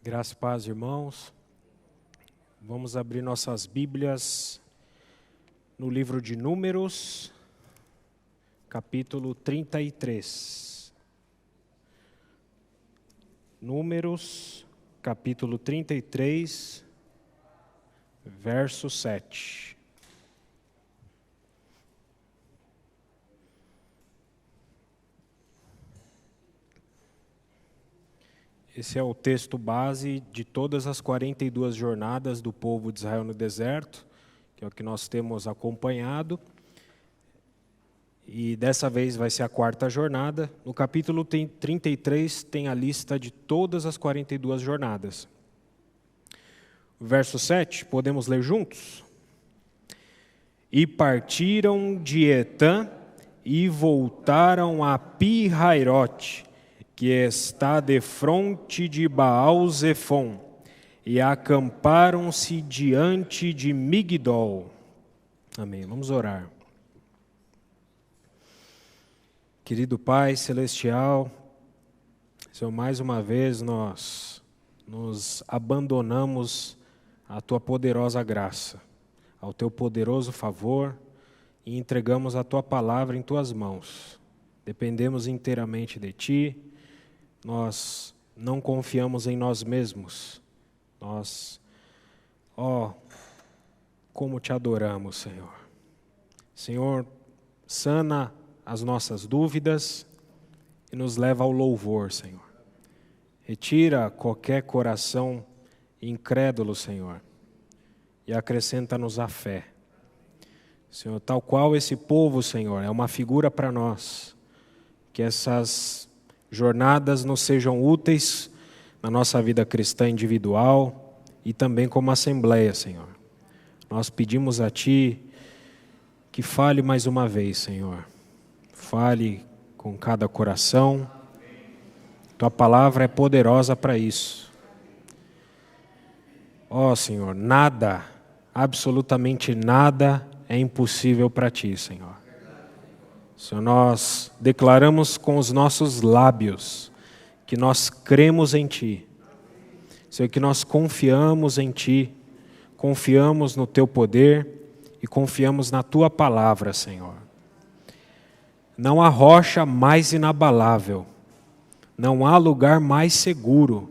Graça e paz, irmãos. Vamos abrir nossas Bíblias no livro de Números, capítulo 33. Números, capítulo 33, verso 7. Esse é o texto base de todas as 42 jornadas do povo de Israel no deserto, que é o que nós temos acompanhado. E dessa vez vai ser a quarta jornada. No capítulo 33 tem a lista de todas as 42 jornadas. O verso 7, podemos ler juntos? E partiram de Etã e voltaram a Pi-Hairote, que está defronte de Baal-Zefon, e acamparam-se diante de Migdol. Amém. Vamos orar. Querido Pai Celestial, Senhor, mais uma vez nós nos abandonamos à Tua poderosa graça, ao Teu poderoso favor, e entregamos a Tua palavra em Tuas mãos. Dependemos inteiramente de Ti. Nós não confiamos em nós mesmos. Como te adoramos, Senhor. Senhor, sana as nossas dúvidas e nos leva ao louvor, Senhor. Retira qualquer coração incrédulo, Senhor, e acrescenta-nos a fé. Senhor, tal qual esse povo, Senhor, é uma figura para nós, que essas jornadas nos sejam úteis na nossa vida cristã individual e também como assembleia, Senhor. Nós pedimos a Ti que fale mais uma vez, Senhor. Fale com cada coração. Tua palavra é poderosa para isso. Ó, Senhor, nada, absolutamente nada é impossível para Ti, Senhor. Senhor, nós declaramos com os nossos lábios que nós cremos em Ti. Senhor, que nós confiamos em Ti, confiamos no Teu poder e confiamos na Tua palavra, Senhor. Não há rocha mais inabalável, não há lugar mais seguro.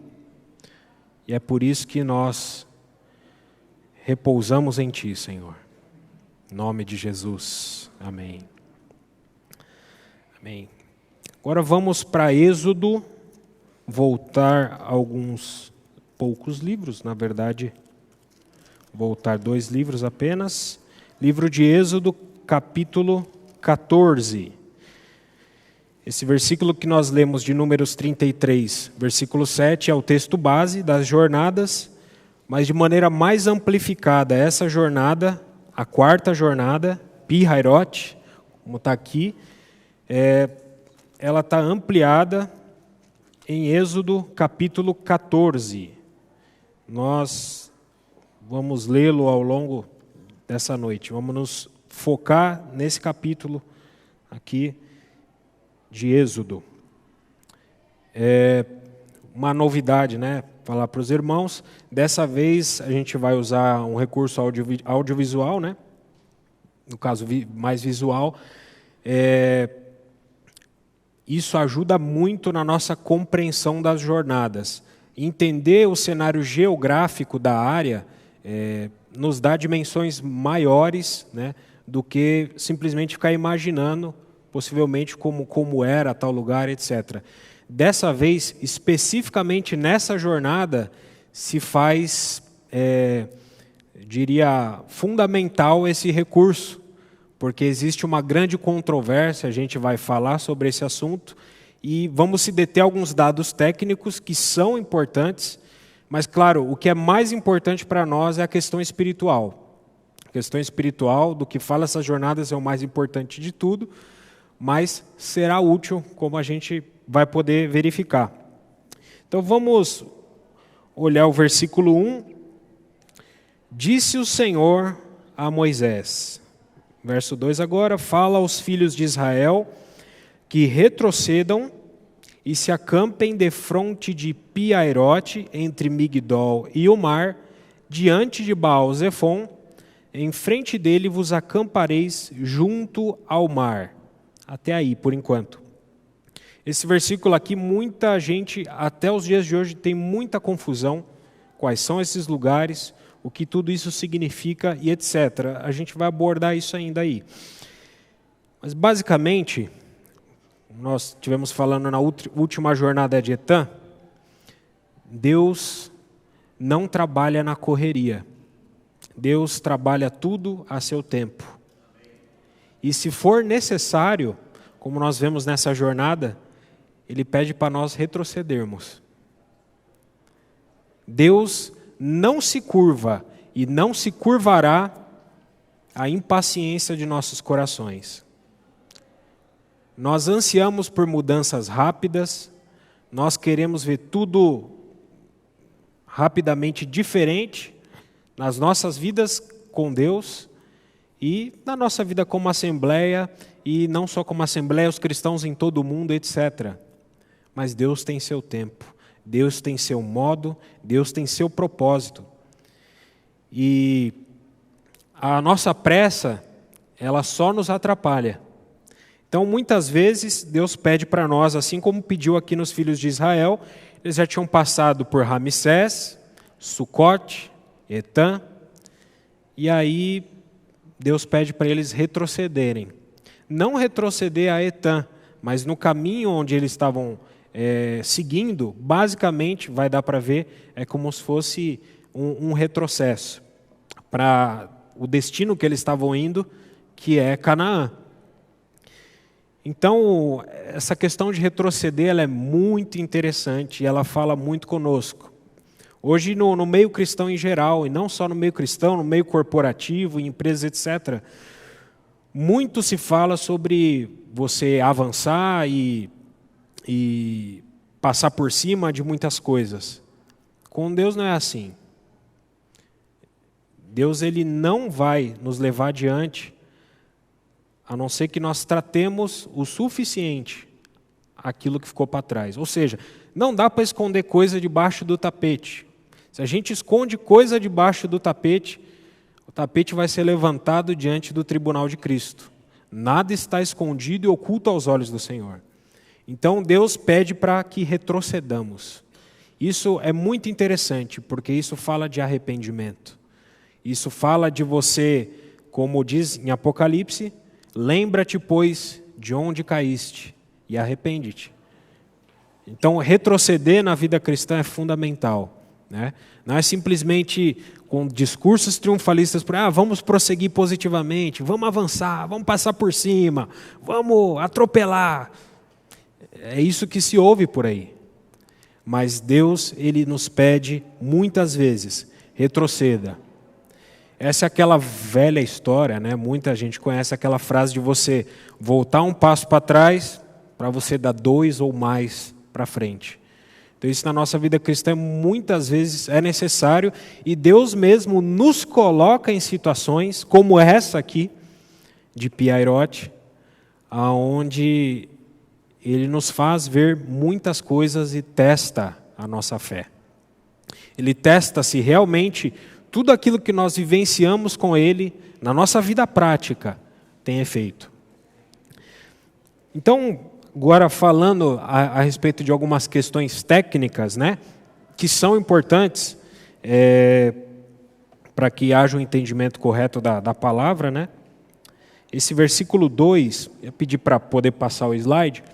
E é por isso que nós repousamos em Ti, Senhor. Em nome de Jesus. Amém. Amém. Agora vamos para Êxodo, voltar alguns poucos livros, na verdade, voltar 2 livros apenas. Livro de Êxodo, capítulo 14. Esse versículo que nós lemos de Números 33, versículo 7, é o texto base das jornadas, mas de maneira mais amplificada, essa jornada, a quarta jornada, Pi-Hairote, como está aqui, ela está ampliada em Êxodo capítulo 14. Nós vamos lê-lo ao longo dessa noite. Vamos nos focar nesse capítulo aqui de Êxodo. É uma novidade, né? Falar para os irmãos. Dessa vez a gente vai usar um recurso audiovisual, né? No caso, mais visual. Isso ajuda muito na nossa compreensão das jornadas. Entender o cenário geográfico da área nos dá dimensões maiores, né, do que simplesmente ficar imaginando, possivelmente, como era tal lugar, etc. Dessa vez, especificamente nessa jornada, se faz, diria, fundamental esse recurso, porque existe uma grande controvérsia, a gente vai falar sobre esse assunto, e vamos se deter a alguns dados técnicos que são importantes, mas, claro, o que é mais importante para nós é a questão espiritual. A questão espiritual, do que fala essas jornadas, é o mais importante de tudo, mas será útil, como a gente vai poder verificar. Então, vamos olhar o versículo 1. Disse o Senhor a Moisés... Verso 2 agora, fala aos filhos de Israel que retrocedam e se acampem defronte de Pi-Hahirote, entre Migdol e o mar, diante de Baal-Zefon, em frente dele vos acampareis junto ao mar. Até aí, por enquanto. Esse versículo aqui, muita gente, até os dias de hoje, tem muita confusão. Quais são esses lugares, o que tudo isso significa e etc. A gente vai abordar isso ainda aí. Mas, basicamente, nós estivemos falando na última jornada de Etã, Deus não trabalha na correria. Deus trabalha tudo a seu tempo. E se for necessário, como nós vemos nessa jornada, Ele pede para nós retrocedermos. Deus não se curva e não se curvará à impaciência de nossos corações. Nós ansiamos por mudanças rápidas, nós queremos ver tudo rapidamente diferente nas nossas vidas com Deus e na nossa vida como assembleia, e não só como assembleia, os cristãos em todo o mundo, etc. Mas Deus tem seu tempo, Deus tem seu modo, Deus tem seu propósito. E a nossa pressa, ela só nos atrapalha. Então, muitas vezes, Deus pede para nós, assim como pediu aqui nos filhos de Israel, eles já tinham passado por Ramsés, Sucote, Etã, e aí Deus pede para eles retrocederem. Não retroceder a Etã, mas no caminho onde eles estavam seguindo, basicamente, vai dar para ver, é como se fosse um retrocesso para o destino que eles estavam indo, que é Canaã. Então, essa questão de retroceder, ela é muito interessante e ela fala muito conosco. Hoje, no meio cristão em geral, e não só no meio cristão, no meio corporativo, em empresas, etc., muito se fala sobre você avançar e passar por cima de muitas coisas. Com Deus não é assim. Deus, Ele não vai nos levar adiante, a não ser que nós tratemos o suficiente aquilo que ficou para trás. Ou seja, não dá para esconder coisa debaixo do tapete. Se a gente esconde coisa debaixo do tapete, o tapete vai ser levantado diante do tribunal de Cristo. Nada está escondido e oculto aos olhos do Senhor. Então Deus pede para que retrocedamos. Isso é muito interessante, porque isso fala de arrependimento. Isso fala de você, como diz em Apocalipse, lembra-te, pois, de onde caíste e arrepende-te. Então, retroceder na vida cristã é fundamental, né? Não é simplesmente com discursos triunfalistas, vamos prosseguir positivamente, vamos avançar, vamos passar por cima, vamos atropelar. É isso que se ouve por aí. Mas Deus, Ele nos pede muitas vezes, retroceda. Essa é aquela velha história, né? Muita gente conhece aquela frase de você voltar um passo para trás para você dar 2 ou mais para frente. Então isso na nossa vida cristã muitas vezes é necessário e Deus mesmo nos coloca em situações como essa aqui de Pi-Hahirote, aonde Ele nos faz ver muitas coisas e testa a nossa fé. Ele testa se realmente tudo aquilo que nós vivenciamos com Ele, na nossa vida prática, tem efeito. Então, agora falando a respeito de algumas questões técnicas, né, que são importantes para que haja um entendimento correto da palavra, né? Esse versículo 2, eu pedi para poder passar o slide,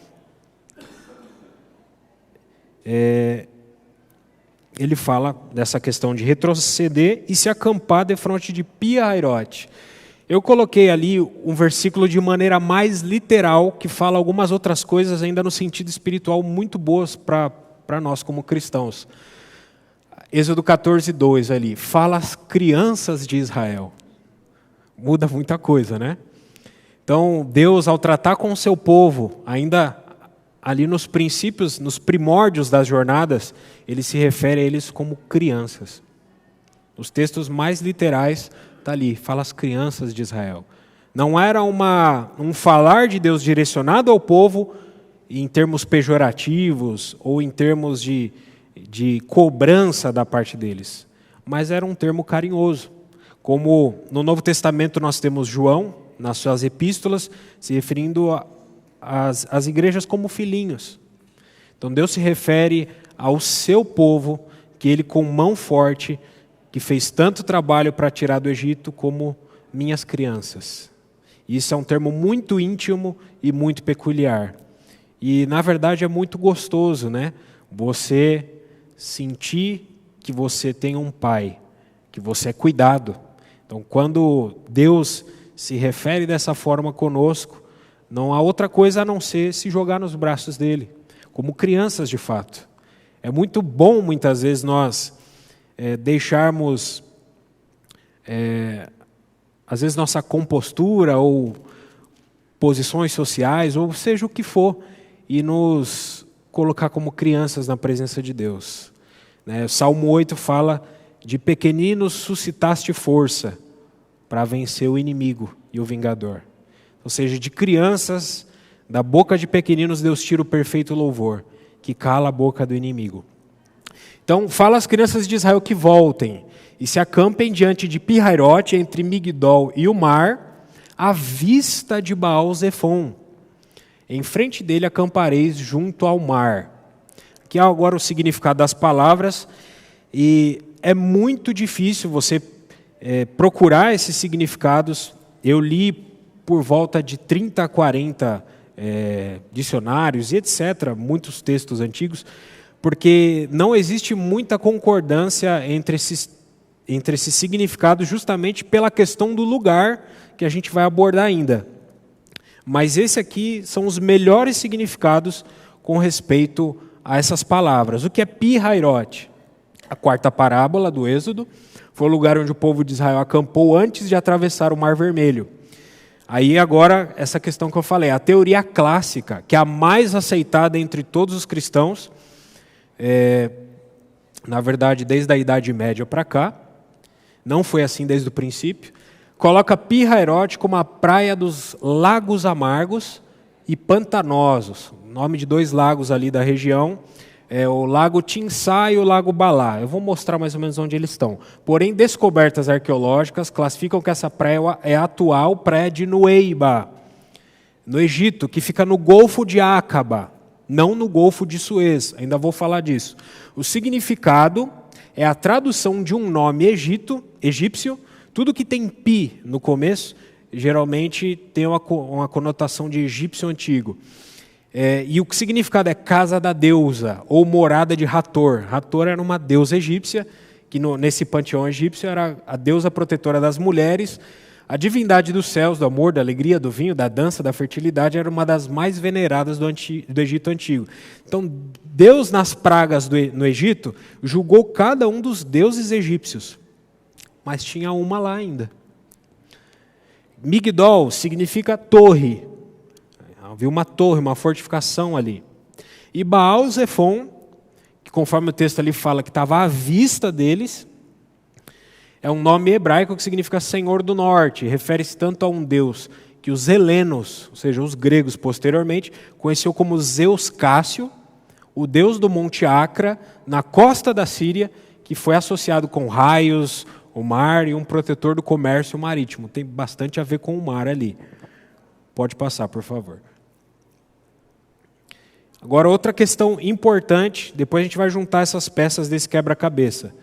ele fala dessa questão de retroceder e se acampar defronte de Pi-Hahirote. Eu coloquei ali um versículo de maneira mais literal, que fala algumas outras coisas ainda no sentido espiritual muito boas para nós como cristãos. Êxodo 14:2 ali, fala as crianças de Israel. Muda muita coisa, né? Então, Deus, ao tratar com o seu povo, ainda ali nos princípios, nos primórdios das jornadas, Ele se refere a eles como crianças. Os textos mais literais está ali, fala as crianças de Israel. Não era um falar de Deus direcionado ao povo em termos pejorativos ou em termos de cobrança da parte deles, mas era um termo carinhoso. Como no Novo Testamento nós temos João, nas suas epístolas, se referindo às igrejas como filhinhos. Então Deus se refere ao seu povo, que Ele com mão forte, que fez tanto trabalho para tirar do Egito, como minhas crianças. Isso é um termo muito íntimo e muito peculiar. E na verdade é muito gostoso, né? Você sentir que você tem um pai, que você é cuidado. Então quando Deus se refere dessa forma conosco, não há outra coisa a não ser se jogar nos braços dele, como crianças de fato. É muito bom muitas vezes nós deixarmos, às vezes, nossa compostura ou posições sociais, ou seja o que for, e nos colocar como crianças na presença de Deus. O Salmo 8 fala: de pequeninos suscitaste força para vencer o inimigo e o vingador. Ou seja, de crianças, da boca de pequeninos Deus tira o perfeito louvor, que cala a boca do inimigo. Então, fala às crianças de Israel que voltem e se acampem diante de Pi-Hairote, entre Migdol e o mar, à vista de Baal-Zefon. Em frente dele acampareis junto ao mar. Aqui há agora o significado das palavras, e é muito difícil você procurar esses significados. Eu li por volta de 30 a 40 dicionários e etc., muitos textos antigos, porque não existe muita concordância entre esses significados, justamente pela questão do lugar que a gente vai abordar ainda. Mas esse aqui são os melhores significados com respeito a essas palavras. O que é Pi-Hairote? A quarta parábola do Êxodo foi o lugar onde o povo de Israel acampou antes de atravessar o Mar Vermelho. Aí agora, essa questão que eu falei, a teoria clássica, que é a mais aceitada entre todos os cristãos, na verdade, desde a Idade Média para cá, não foi assim desde o princípio, coloca Pi-Hairote como a praia dos lagos amargos e pantanosos. O nome de 2 lagos ali da região é o Lago Tinsá e o Lago Balá. Eu vou mostrar mais ou menos onde eles estão. Porém, descobertas arqueológicas classificam que essa praia é a atual praia de Nueiba, no Egito, que fica no Golfo de Áqaba, não no Golfo de Suez. Ainda vou falar disso. O significado é a tradução de um nome egípcio. Tudo que tem pi no começo, geralmente tem uma conotação de egípcio antigo. E o significado é casa da deusa, ou morada de Hathor. Hathor era uma deusa egípcia, que nesse panteão egípcio era a deusa protetora das mulheres. A divindade dos céus, do amor, da alegria, do vinho, da dança, da fertilidade, era uma das mais veneradas do Egito Antigo. Então, Deus, nas pragas no Egito, julgou cada um dos deuses egípcios. Mas tinha uma lá ainda. Migdol significa torre. Havia uma torre, uma fortificação ali. E Baal-Zefon, que conforme o texto ali fala que estava à vista deles, é um nome hebraico que significa Senhor do Norte. Refere-se tanto a um deus que os helenos, ou seja, os gregos posteriormente, conheceu como Zeus Cássio, o deus do Monte Acra, na costa da Síria, que foi associado com raios, o mar e um protetor do comércio marítimo. Tem bastante a ver com o mar ali. Pode passar, por favor. Agora, outra questão importante, depois a gente vai juntar essas peças desse quebra-cabeça.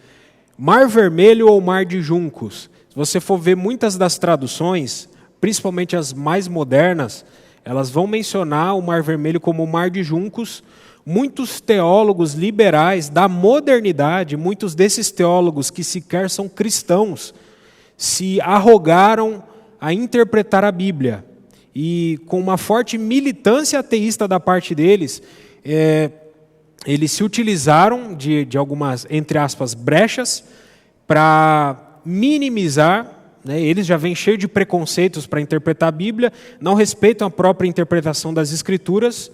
Mar Vermelho ou Mar de Juncos? Se você for ver muitas das traduções, principalmente as mais modernas, elas vão mencionar o Mar Vermelho como o Mar de Juncos. Muitos teólogos liberais da modernidade, muitos desses teólogos que sequer são cristãos, se arrogaram a interpretar a Bíblia. E com uma forte militância ateísta da parte deles, eles se utilizaram de algumas, entre aspas, brechas para minimizar, né? Eles já vêm cheios de preconceitos para interpretar a Bíblia, não respeitam a própria interpretação das Escrituras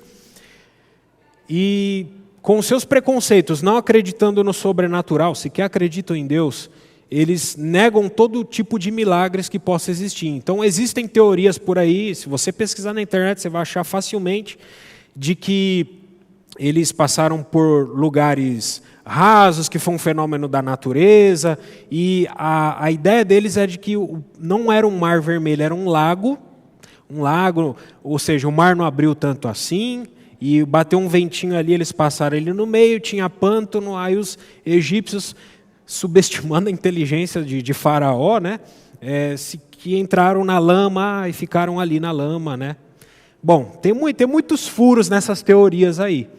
e, com seus preconceitos, não acreditando no sobrenatural, sequer acreditam em Deus, eles negam todo tipo de milagres que possa existir. Então, existem teorias por aí, se você pesquisar na internet, você vai achar facilmente, de que eles passaram por lugares rasos, que foi um fenômeno da natureza, e a ideia deles é de que não era um mar vermelho, era um lago, ou seja, o mar não abriu tanto assim, e bateu um ventinho ali, eles passaram ali no meio, tinha pântano, aí os egípcios, subestimando a inteligência de Faraó, né, que entraram na lama e ficaram ali na lama, né. Bom, tem muitos furos nessas teorias aí.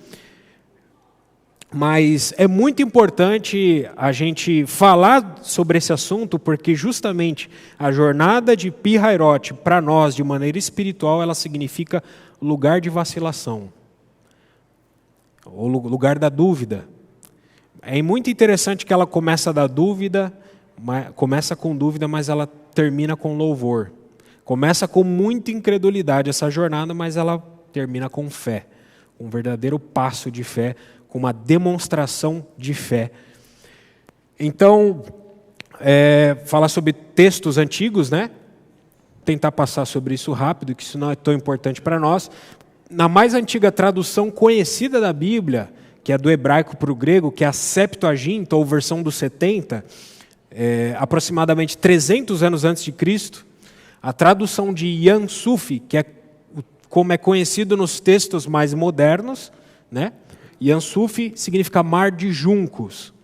Mas é muito importante a gente falar sobre esse assunto, porque justamente a jornada de Pi-Hahirote, para nós, de maneira espiritual, ela significa lugar de vacilação, ou lugar da dúvida. É muito interessante que ela começa com dúvida, mas ela termina com louvor. Começa com muita incredulidade essa jornada, mas ela termina com fé, um verdadeiro passo de fé, com uma demonstração de fé. Então, falar sobre textos antigos, né? Tentar passar sobre isso rápido, que isso não é tão importante para nós. Na mais antiga tradução conhecida da Bíblia, que é do hebraico para o grego, que é a Septuaginta, ou versão dos 70, aproximadamente 300 anos antes de Cristo, a tradução de Ian Sufi, que é como é conhecido nos textos mais modernos, né? Ian Sufi significa mar de juncos.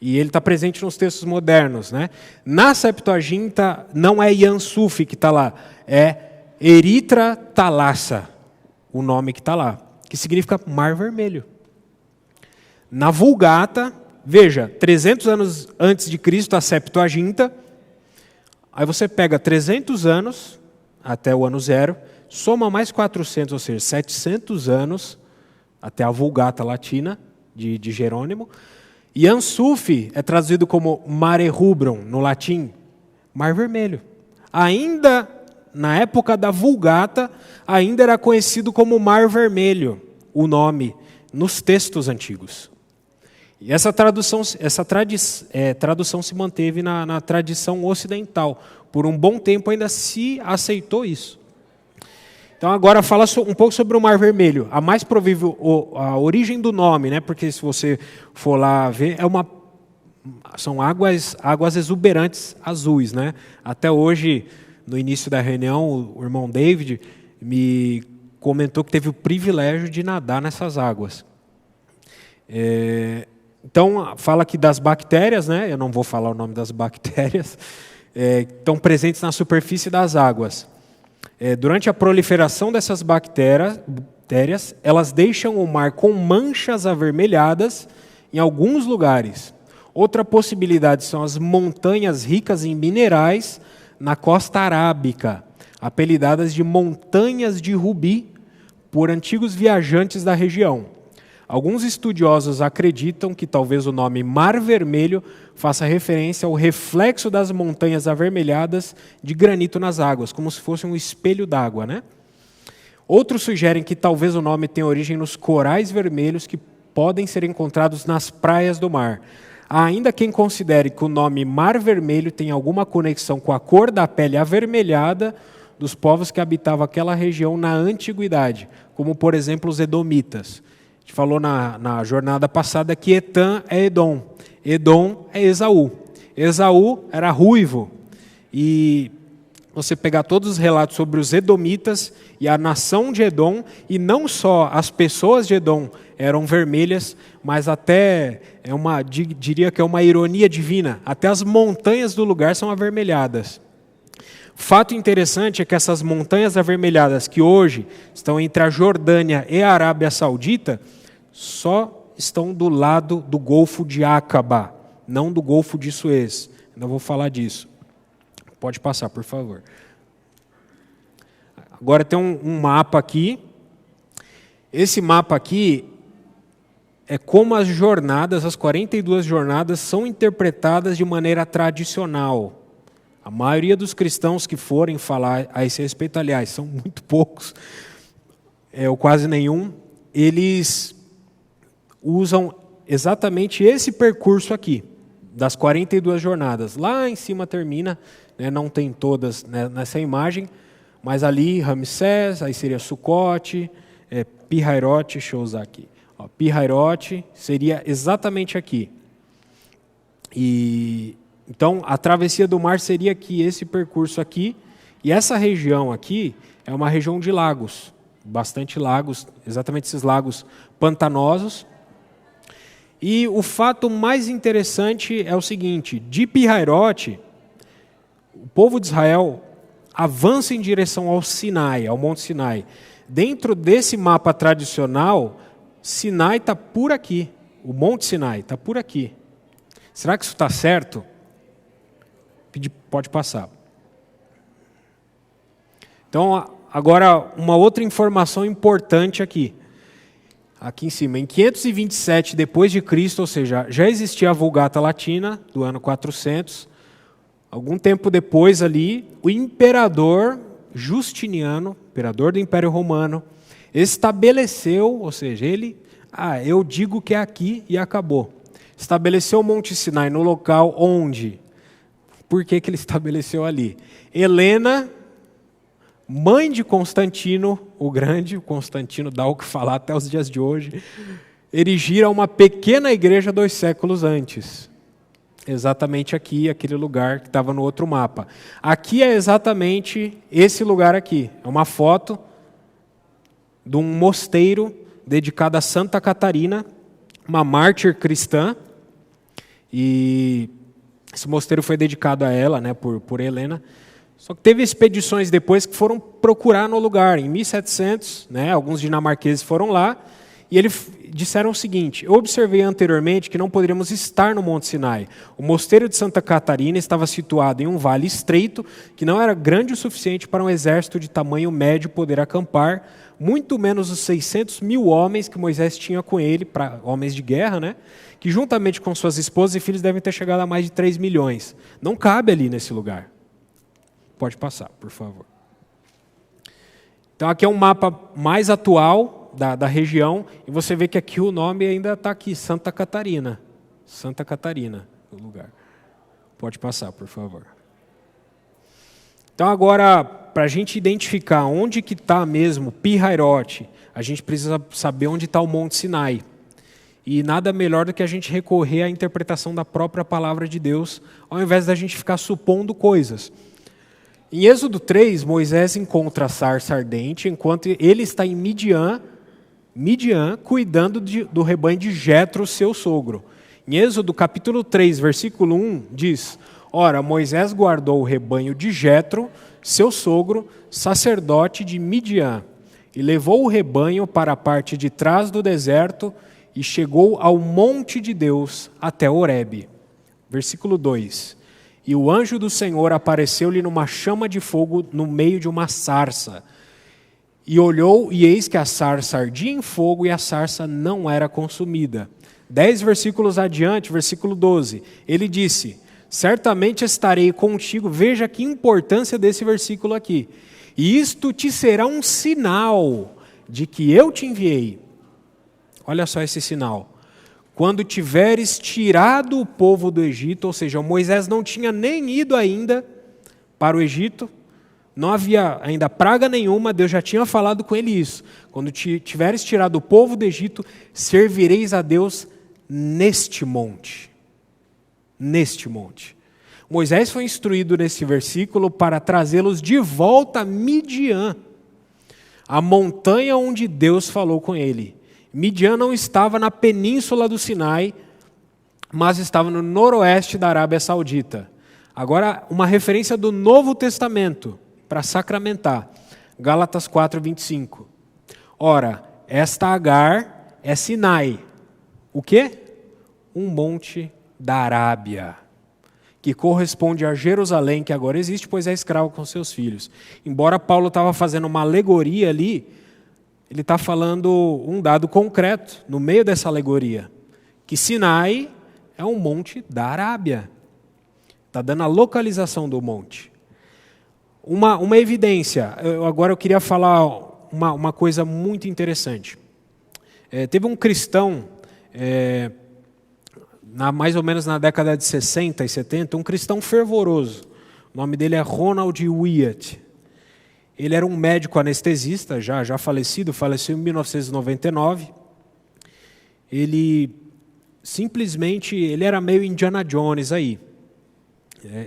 E ele está presente nos textos modernos, né? Na Septuaginta, não é Ian Sufi que está lá, é Eritra Thalassa, o nome que está lá, que significa mar vermelho. Na Vulgata, veja, 300 anos antes de Cristo, a Septuaginta, aí você pega 300 anos, até o ano zero, soma mais 400, ou seja, 700 anos, até a Vulgata Latina, de Jerônimo. Ian Sufi é traduzido como Mare Rubrum, no latim, Mar Vermelho. Ainda na época da Vulgata, ainda era conhecido como Mar Vermelho, o nome, nos textos antigos. E essa tradução se manteve na tradição ocidental. Por um bom tempo ainda se aceitou isso. Então agora fala um pouco sobre o Mar Vermelho. A mais provável, a origem do nome, né? Porque se você for lá ver, são águas exuberantes azuis, né? Até hoje, no início da reunião, o irmão David me comentou que teve o privilégio de nadar nessas águas. Então fala aqui das bactérias, né? Eu não vou falar o nome das bactérias, estão presentes na superfície das águas. Durante a proliferação dessas bactérias, elas deixam o mar com manchas avermelhadas em alguns lugares. Outra possibilidade são as montanhas ricas em minerais na costa arábica, apelidadas de montanhas de rubi por antigos viajantes da região. Alguns estudiosos acreditam que talvez o nome Mar Vermelho faça referência ao reflexo das montanhas avermelhadas de granito nas águas, como se fosse um espelho d'água, né? Outros sugerem que talvez o nome tenha origem nos corais vermelhos que podem ser encontrados nas praias do mar. Há ainda quem considere que o nome Mar Vermelho tem alguma conexão com a cor da pele avermelhada dos povos que habitavam aquela região na antiguidade, como, por exemplo, os edomitas. A gente falou na jornada passada que Etã é Edom. Edom é Esaú. Esaú era ruivo. E você pegar todos os relatos sobre os edomitas e a nação de Edom, e não só as pessoas de Edom eram vermelhas, mas até, diria que é uma ironia divina, até as montanhas do lugar são avermelhadas. Fato interessante é que essas montanhas avermelhadas que hoje estão entre a Jordânia e a Arábia Saudita só estão do lado do Golfo de Aqaba, não do Golfo de Suez. Ainda vou falar disso. Pode passar, por favor. Agora tem um mapa aqui. Esse mapa aqui é como as jornadas, as 42 jornadas, são interpretadas de maneira tradicional. A maioria dos cristãos que forem falar a esse respeito, aliás, são muito poucos, ou quase nenhum, eles usam exatamente esse percurso aqui, das 42 jornadas. Lá em cima termina, né, não tem todas, né, nessa imagem, mas ali Ramsés, aí seria Sucote, Pi-Hairote, deixa eu usar aqui. Pi-Hairote seria exatamente aqui. Então, a travessia do mar seria aqui, esse percurso aqui. E essa região aqui é uma região de lagos, bastante lagos, exatamente esses lagos pantanosos. E o fato mais interessante é o seguinte: de Pi-Hairote, o povo de Israel avança em direção ao Sinai, ao Monte Sinai. Dentro desse mapa tradicional, Sinai está por aqui, o Monte Sinai está por aqui. Será que isso está certo? Pode passar. Então, agora, uma outra informação importante aqui em cima. Em 527 depois de Cristo, ou seja, já existia a Vulgata Latina, do ano 400. Algum tempo depois ali, o imperador Justiniano, imperador do Império Romano, estabeleceu, ou seja, eu digo que é aqui e acabou. Estabeleceu o Monte Sinai no local onde? Por que ele estabeleceu ali? Helena, mãe de Constantino o Grande, o Constantino dá o que falar até os dias de hoje, erigira uma pequena igreja 2 séculos antes. Exatamente aqui, aquele lugar que estava no outro mapa. Aqui é exatamente esse lugar aqui. É uma foto de um mosteiro dedicado a Santa Catarina, uma mártir cristã. E esse mosteiro foi dedicado a ela, né, por Helena. Só que teve expedições depois que foram procurar no lugar. Em 1700, né, alguns dinamarqueses foram lá e eles disseram o seguinte: eu observei anteriormente que não poderíamos estar no Monte Sinai. O mosteiro de Santa Catarina estava situado em um vale estreito que não era grande o suficiente para um exército de tamanho médio poder acampar, muito menos os 600.000 homens que Moisés tinha com ele, homens de guerra, né, que juntamente com suas esposas e filhos devem ter chegado a mais de 3 milhões. Não cabe ali nesse lugar. Pode passar, por favor. Então aqui é um mapa mais atual da região, e você vê que aqui o nome ainda está aqui, Santa Catarina. Santa Catarina, o lugar. Pode passar, por favor. Então agora, para a gente identificar onde que está mesmo Pi-Hairote, a gente precisa saber onde está o Monte Sinai. E nada melhor do que a gente recorrer à interpretação da própria palavra de Deus, ao invés da gente ficar supondo coisas. Em Êxodo 3, Moisés encontra a sarça ardente, enquanto ele está em Midian, cuidando do rebanho de Jetro, seu sogro. Em Êxodo capítulo 3, versículo 1, diz: ora, Moisés guardou o rebanho de Jetro, seu sogro, sacerdote de Midian, e levou o rebanho para a parte de trás do deserto e chegou ao monte de Deus até Horebe. Versículo 2. E o anjo do Senhor apareceu-lhe numa chama de fogo no meio de uma sarça. E olhou, e eis que a sarça ardia em fogo, e a sarça não era consumida. 10 versículos adiante, versículo 12, ele disse: certamente estarei contigo. Veja que importância desse versículo aqui. E isto te será um sinal de que eu te enviei. Olha só esse sinal. Quando tiveres tirado o povo do Egito, ou seja, Moisés não tinha nem ido ainda para o Egito, não havia ainda praga nenhuma, Deus já tinha falado com ele isso. Quando tiveres tirado o povo do Egito, servireis a Deus neste monte. Neste monte. Moisés foi instruído nesse versículo para trazê-los de volta a Midian, a montanha onde Deus falou com ele. Midian não estava na península do Sinai, mas estava no noroeste da Arábia Saudita. Agora, uma referência do Novo Testamento, para sacramentar. Gálatas 4:25. Ora, esta Agar é Sinai. O quê? Um monte da Arábia, que corresponde a Jerusalém, que agora existe, pois é escravo com seus filhos. Embora Paulo estava fazendo uma alegoria ali, ele está falando um dado concreto no meio dessa alegoria, que Sinai é um monte da Arábia. Está dando a localização do monte. Uma evidência, agora eu queria falar uma coisa muito interessante. Teve um cristão, mais ou menos na década de 60 e 70, um cristão fervoroso. O nome dele é Ronald Wyatt. Ele era um médico anestesista, já falecido, faleceu em 1999. Ele era meio Indiana Jones aí.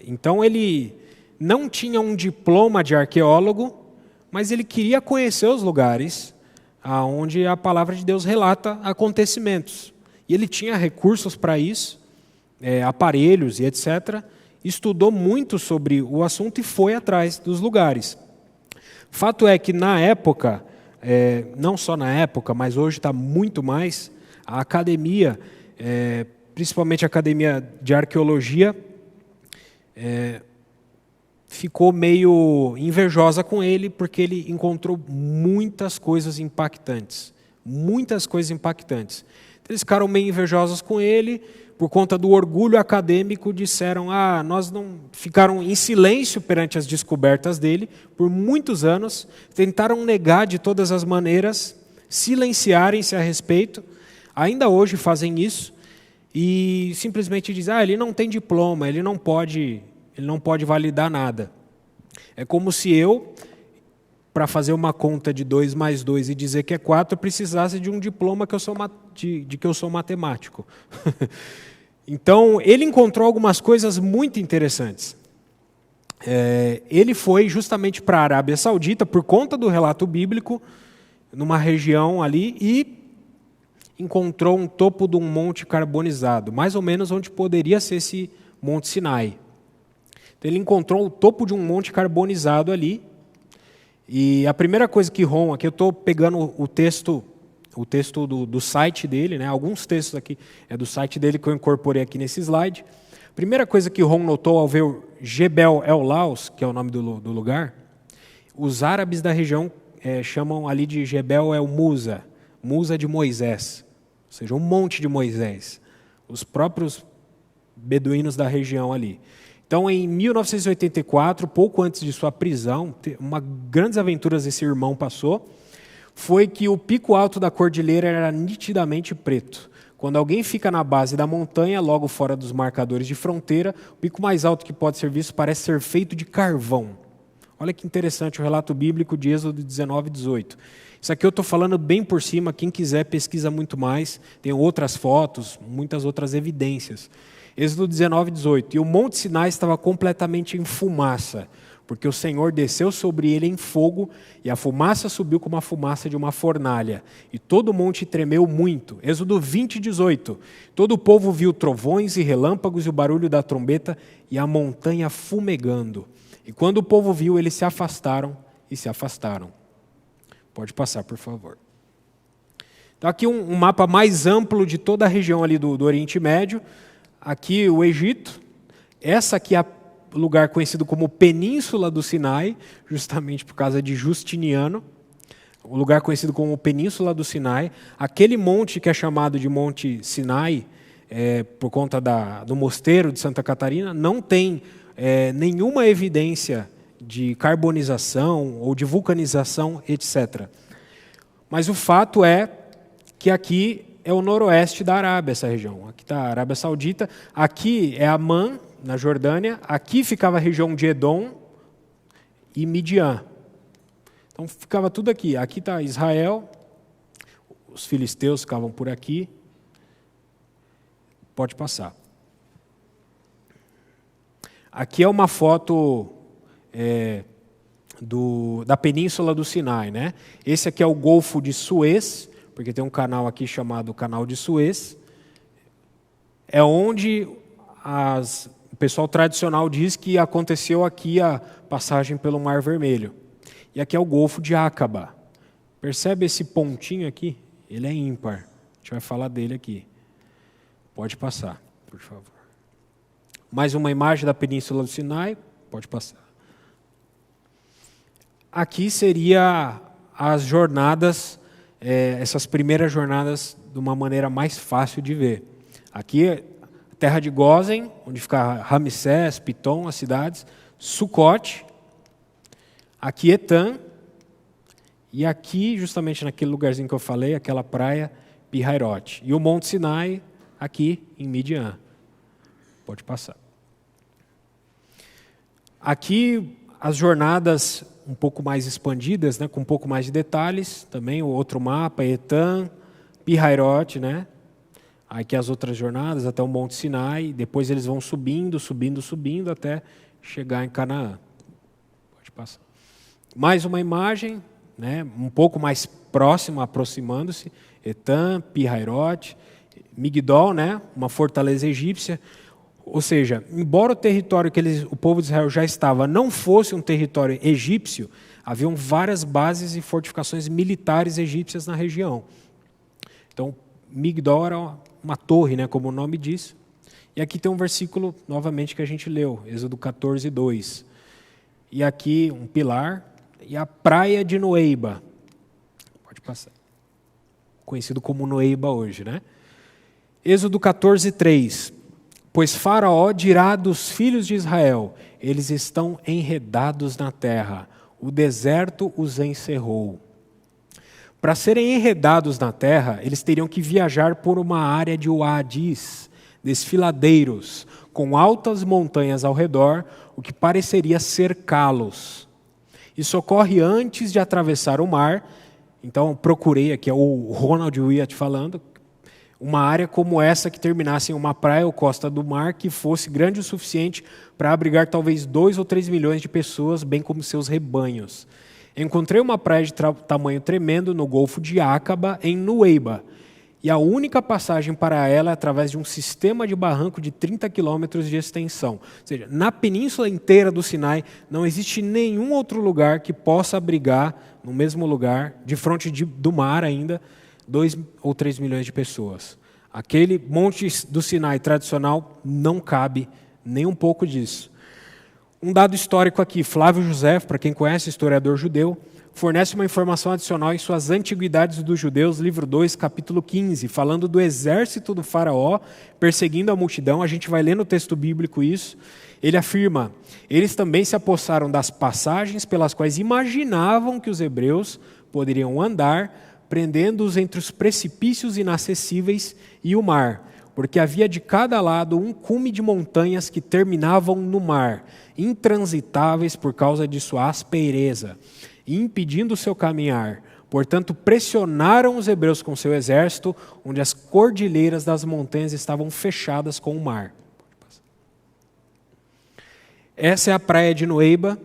Então ele não tinha um diploma de arqueólogo, mas ele queria conhecer os lugares onde a palavra de Deus relata acontecimentos. E ele tinha recursos para isso, aparelhos e etc. Estudou muito sobre o assunto e foi atrás dos lugares. Fato é que na época, não só na época, mas hoje está muito mais, a academia, principalmente a academia de arqueologia, ficou meio invejosa com ele, porque ele encontrou muitas coisas impactantes. Muitas coisas impactantes. Então, eles ficaram meio invejosos com ele, por conta do orgulho acadêmico, disseram, nós não... Ficaram em silêncio perante as descobertas dele, por muitos anos, tentaram negar de todas as maneiras, silenciarem-se a respeito, ainda hoje fazem isso, e simplesmente dizem, ele não tem diploma, ele não pode validar nada. É como se eu, para fazer uma conta de 2 mais 2 e dizer que é 4, precisasse de um diploma de que eu sou matemático. Então, ele encontrou algumas coisas muito interessantes. Ele foi justamente para a Arábia Saudita, por conta do relato bíblico, numa região ali, e encontrou um topo de um monte carbonizado, mais ou menos onde poderia ser esse Monte Sinai. Então, ele encontrou o topo de um monte carbonizado ali, e a primeira coisa que Ron, aqui eu estou pegando o texto do site dele, alguns textos aqui do site dele que eu incorporei aqui nesse slide. A primeira coisa que Ron notou ao ver o Jebel El Laus, que é o nome do lugar, os árabes da região chamam ali de Jebel El Musa, Musa de Moisés, ou seja, um monte de Moisés, os próprios beduínos da região ali. Então, em 1984, pouco antes de sua prisão, grandes aventuras esse irmão passou, foi que o pico alto da cordilheira era nitidamente preto. Quando alguém fica na base da montanha, logo fora dos marcadores de fronteira, o pico mais alto que pode ser visto parece ser feito de carvão. Olha que interessante o relato bíblico de Êxodo 19, 18. Isso aqui eu estou falando bem por cima, quem quiser pesquisa muito mais, tem outras fotos, muitas outras evidências. Êxodo 19, 18. E o Monte Sinai estava completamente em fumaça, porque o Senhor desceu sobre ele em fogo, e a fumaça subiu como a fumaça de uma fornalha. E todo o monte tremeu muito. Êxodo 20, 18. Todo o povo viu trovões e relâmpagos e o barulho da trombeta e a montanha fumegando. E quando o povo viu, eles se afastaram e se afastaram. Pode passar, por favor. Então, aqui um mapa mais amplo de toda a região ali do Oriente Médio. Aqui o Egito. Essa aqui é o lugar conhecido como Península do Sinai, justamente por causa de Justiniano. O lugar conhecido como Península do Sinai. Aquele monte que é chamado de Monte Sinai, por conta do mosteiro de Santa Catarina, não tem nenhuma evidência de carbonização ou de vulcanização, etc. Mas o fato é que aqui é o noroeste da Arábia, essa região. Aqui está a Arábia Saudita, aqui é Amã, na Jordânia, aqui ficava a região de Edom e Midian. Então ficava tudo aqui. Aqui está Israel, os filisteus ficavam por aqui. Pode passar. Aqui é uma foto da Península do Sinai, né? Esse aqui é o Golfo de Suez, porque tem um canal aqui chamado Canal de Suez. É onde o pessoal tradicional diz que aconteceu aqui a passagem pelo Mar Vermelho. E aqui é o Golfo de Aqaba. Percebe esse pontinho aqui? Ele é ímpar. A gente vai falar dele aqui. Pode passar, por favor. Mais uma imagem da Península do Sinai. Pode passar. Aqui seria as jornadas, essas primeiras jornadas de uma maneira mais fácil de ver. Aqui é a terra de Gósen, onde fica Ramsés, Pitom, as cidades, Sucote, aqui Etam, e aqui, justamente naquele lugarzinho que eu falei, aquela praia, Pihairote. E o Monte Sinai, aqui em Midian. Pode passar. Aqui as jornadas um pouco mais expandidas, né, com um pouco mais de detalhes, também o outro mapa, Etam, Pi-Hairote, né? Aqui as outras jornadas até o Monte Sinai, depois eles vão subindo, subindo, subindo até chegar em Canaã. Pode passar. Mais uma imagem, né, um pouco mais próxima, aproximando-se, Etam, Pi-Hairote, Migdol, né, uma fortaleza egípcia. Ou seja, embora o território que o povo de Israel já estava não fosse um território egípcio, haviam várias bases e fortificações militares egípcias na região. Então, Migdol era uma torre, né, como o nome diz. E aqui tem um versículo, novamente, que a gente leu, Êxodo 14, 2. E aqui um pilar e a praia de Noeba. Pode passar. Conhecido como Noeba hoje, né? Êxodo 14, 3. Pois Faraó dirá dos filhos de Israel, eles estão enredados na terra, o deserto os encerrou. Para serem enredados na terra, eles teriam que viajar por uma área de uadis, desfiladeiros, com altas montanhas ao redor, o que pareceria cercá-los. Isso ocorre antes de atravessar o mar. Então, procurei aqui, é o Ronald Wyatt falando, uma área como essa que terminasse em uma praia ou costa do mar que fosse grande o suficiente para abrigar talvez 2 ou 3 milhões de pessoas, bem como seus rebanhos. Encontrei uma praia de tamanho tremendo no Golfo de Acaba, em Nueiba, e a única passagem para ela é através de um sistema de barranco de 30 quilômetros de extensão. Ou seja, na península inteira do Sinai não existe nenhum outro lugar que possa abrigar, no mesmo lugar, de frente do mar ainda, 2 ou 3 milhões de pessoas. Aquele monte do Sinai tradicional não cabe nem um pouco disso. Um dado histórico aqui, Flávio José, para quem conhece, historiador judeu, fornece uma informação adicional em suas Antiguidades dos Judeus, livro 2, capítulo 15, falando do exército do faraó perseguindo a multidão. A gente vai ler no texto bíblico isso. Ele afirma, eles também se apossaram das passagens pelas quais imaginavam que os hebreus poderiam andar, prendendo-os entre os precipícios inacessíveis e o mar, porque havia de cada lado um cume de montanhas que terminavam no mar, intransitáveis por causa de sua aspereza, e impedindo o seu caminhar. Portanto, pressionaram os hebreus com seu exército, onde as cordilheiras das montanhas estavam fechadas com o mar. Essa é a praia de Noeba.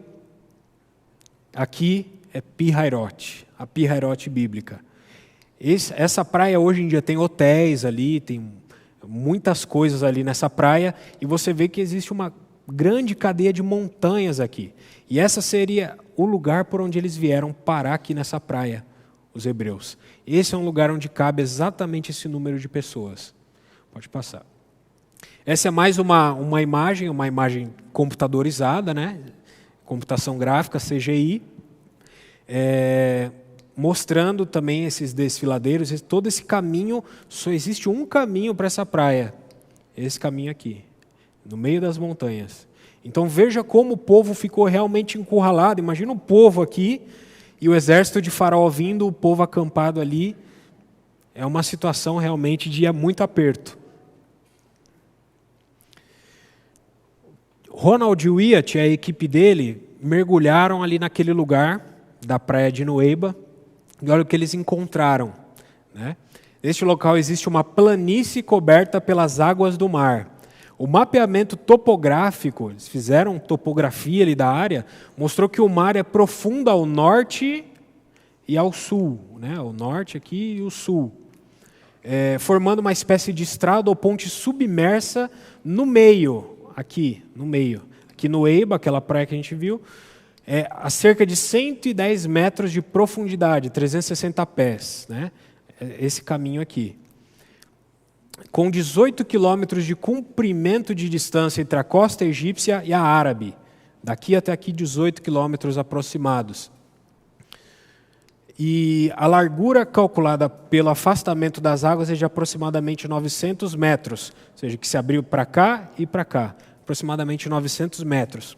Aqui é Pi-Hairote, a Pi-Hairote bíblica. Essa praia hoje em dia tem hotéis ali, tem muitas coisas ali nessa praia, e você vê que existe uma grande cadeia de montanhas aqui. E essa seria o lugar por onde eles vieram parar aqui nessa praia, os hebreus. Esse é um lugar onde cabe exatamente esse número de pessoas. Pode passar. Essa é mais uma imagem computadorizada, né? Computação gráfica, CGI, mostrando também esses desfiladeiros, todo esse caminho. Só existe um caminho para essa praia, esse caminho aqui, no meio das montanhas. Então veja como o povo ficou realmente encurralado. Imagina o povo aqui e o exército de Faraó vindo, o povo acampado ali. É uma situação realmente de muito aperto. Ronald Wyatt e a equipe dele mergulharam ali naquele lugar da praia de Noeba. E olha o que eles encontraram, né? Neste local existe uma planície coberta pelas águas do mar. O mapeamento topográfico, eles fizeram topografia ali da área, mostrou que o mar é profundo ao norte e ao sul, né? O norte aqui e o sul, formando uma espécie de estrada ou ponte submersa no meio, aqui no Eiba, aquela praia que a gente viu, a cerca de 110 metros de profundidade, 360 pés, né? Esse caminho aqui. Com 18 quilômetros de comprimento de distância entre a costa egípcia e a árabe. Daqui até aqui, 18 quilômetros aproximados. E a largura calculada pelo afastamento das águas é de aproximadamente 900 metros. Ou seja, que se abriu para cá e para cá. Aproximadamente 900 metros.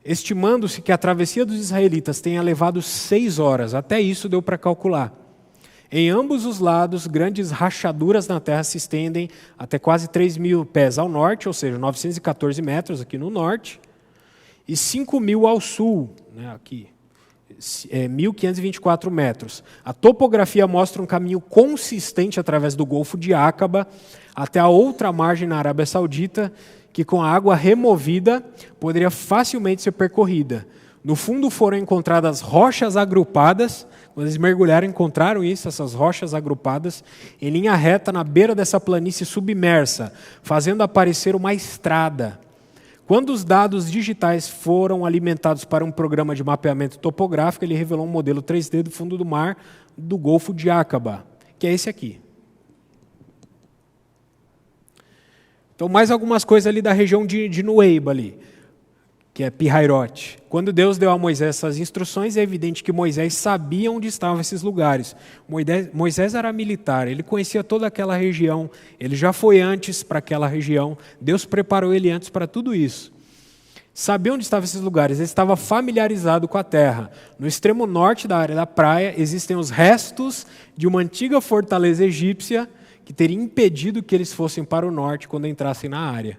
Estimando-se que a travessia dos israelitas tenha levado 6 horas. Até isso deu para calcular. Em ambos os lados, grandes rachaduras na terra se estendem até quase 3.000 pés ao norte, ou seja, 914 metros aqui no norte, e 5.000 ao sul, né, aqui, 1.524 metros. A topografia mostra um caminho consistente através do Golfo de Aqaba até a outra margem na Arábia Saudita, que com a água removida poderia facilmente ser percorrida. No fundo foram encontradas rochas agrupadas. Quando eles mergulharam, encontraram isso, essas rochas agrupadas, em linha reta na beira dessa planície submersa, fazendo aparecer uma estrada. Quando os dados digitais foram alimentados para um programa de mapeamento topográfico, ele revelou um modelo 3D do fundo do mar do Golfo de Aqaba, que é esse aqui. Então, mais algumas coisas ali da região de Nueiba ali, que é Pi-Hairote. Quando Deus deu a Moisés essas instruções, é evidente que Moisés sabia onde estavam esses lugares. Moisés era militar, ele conhecia toda aquela região, ele já foi antes para aquela região, Deus preparou ele antes para tudo isso. Sabia onde estavam esses lugares, ele estava familiarizado com a terra. No extremo norte da área da praia existem os restos de uma antiga fortaleza egípcia que teria impedido que eles fossem para o norte quando entrassem na área.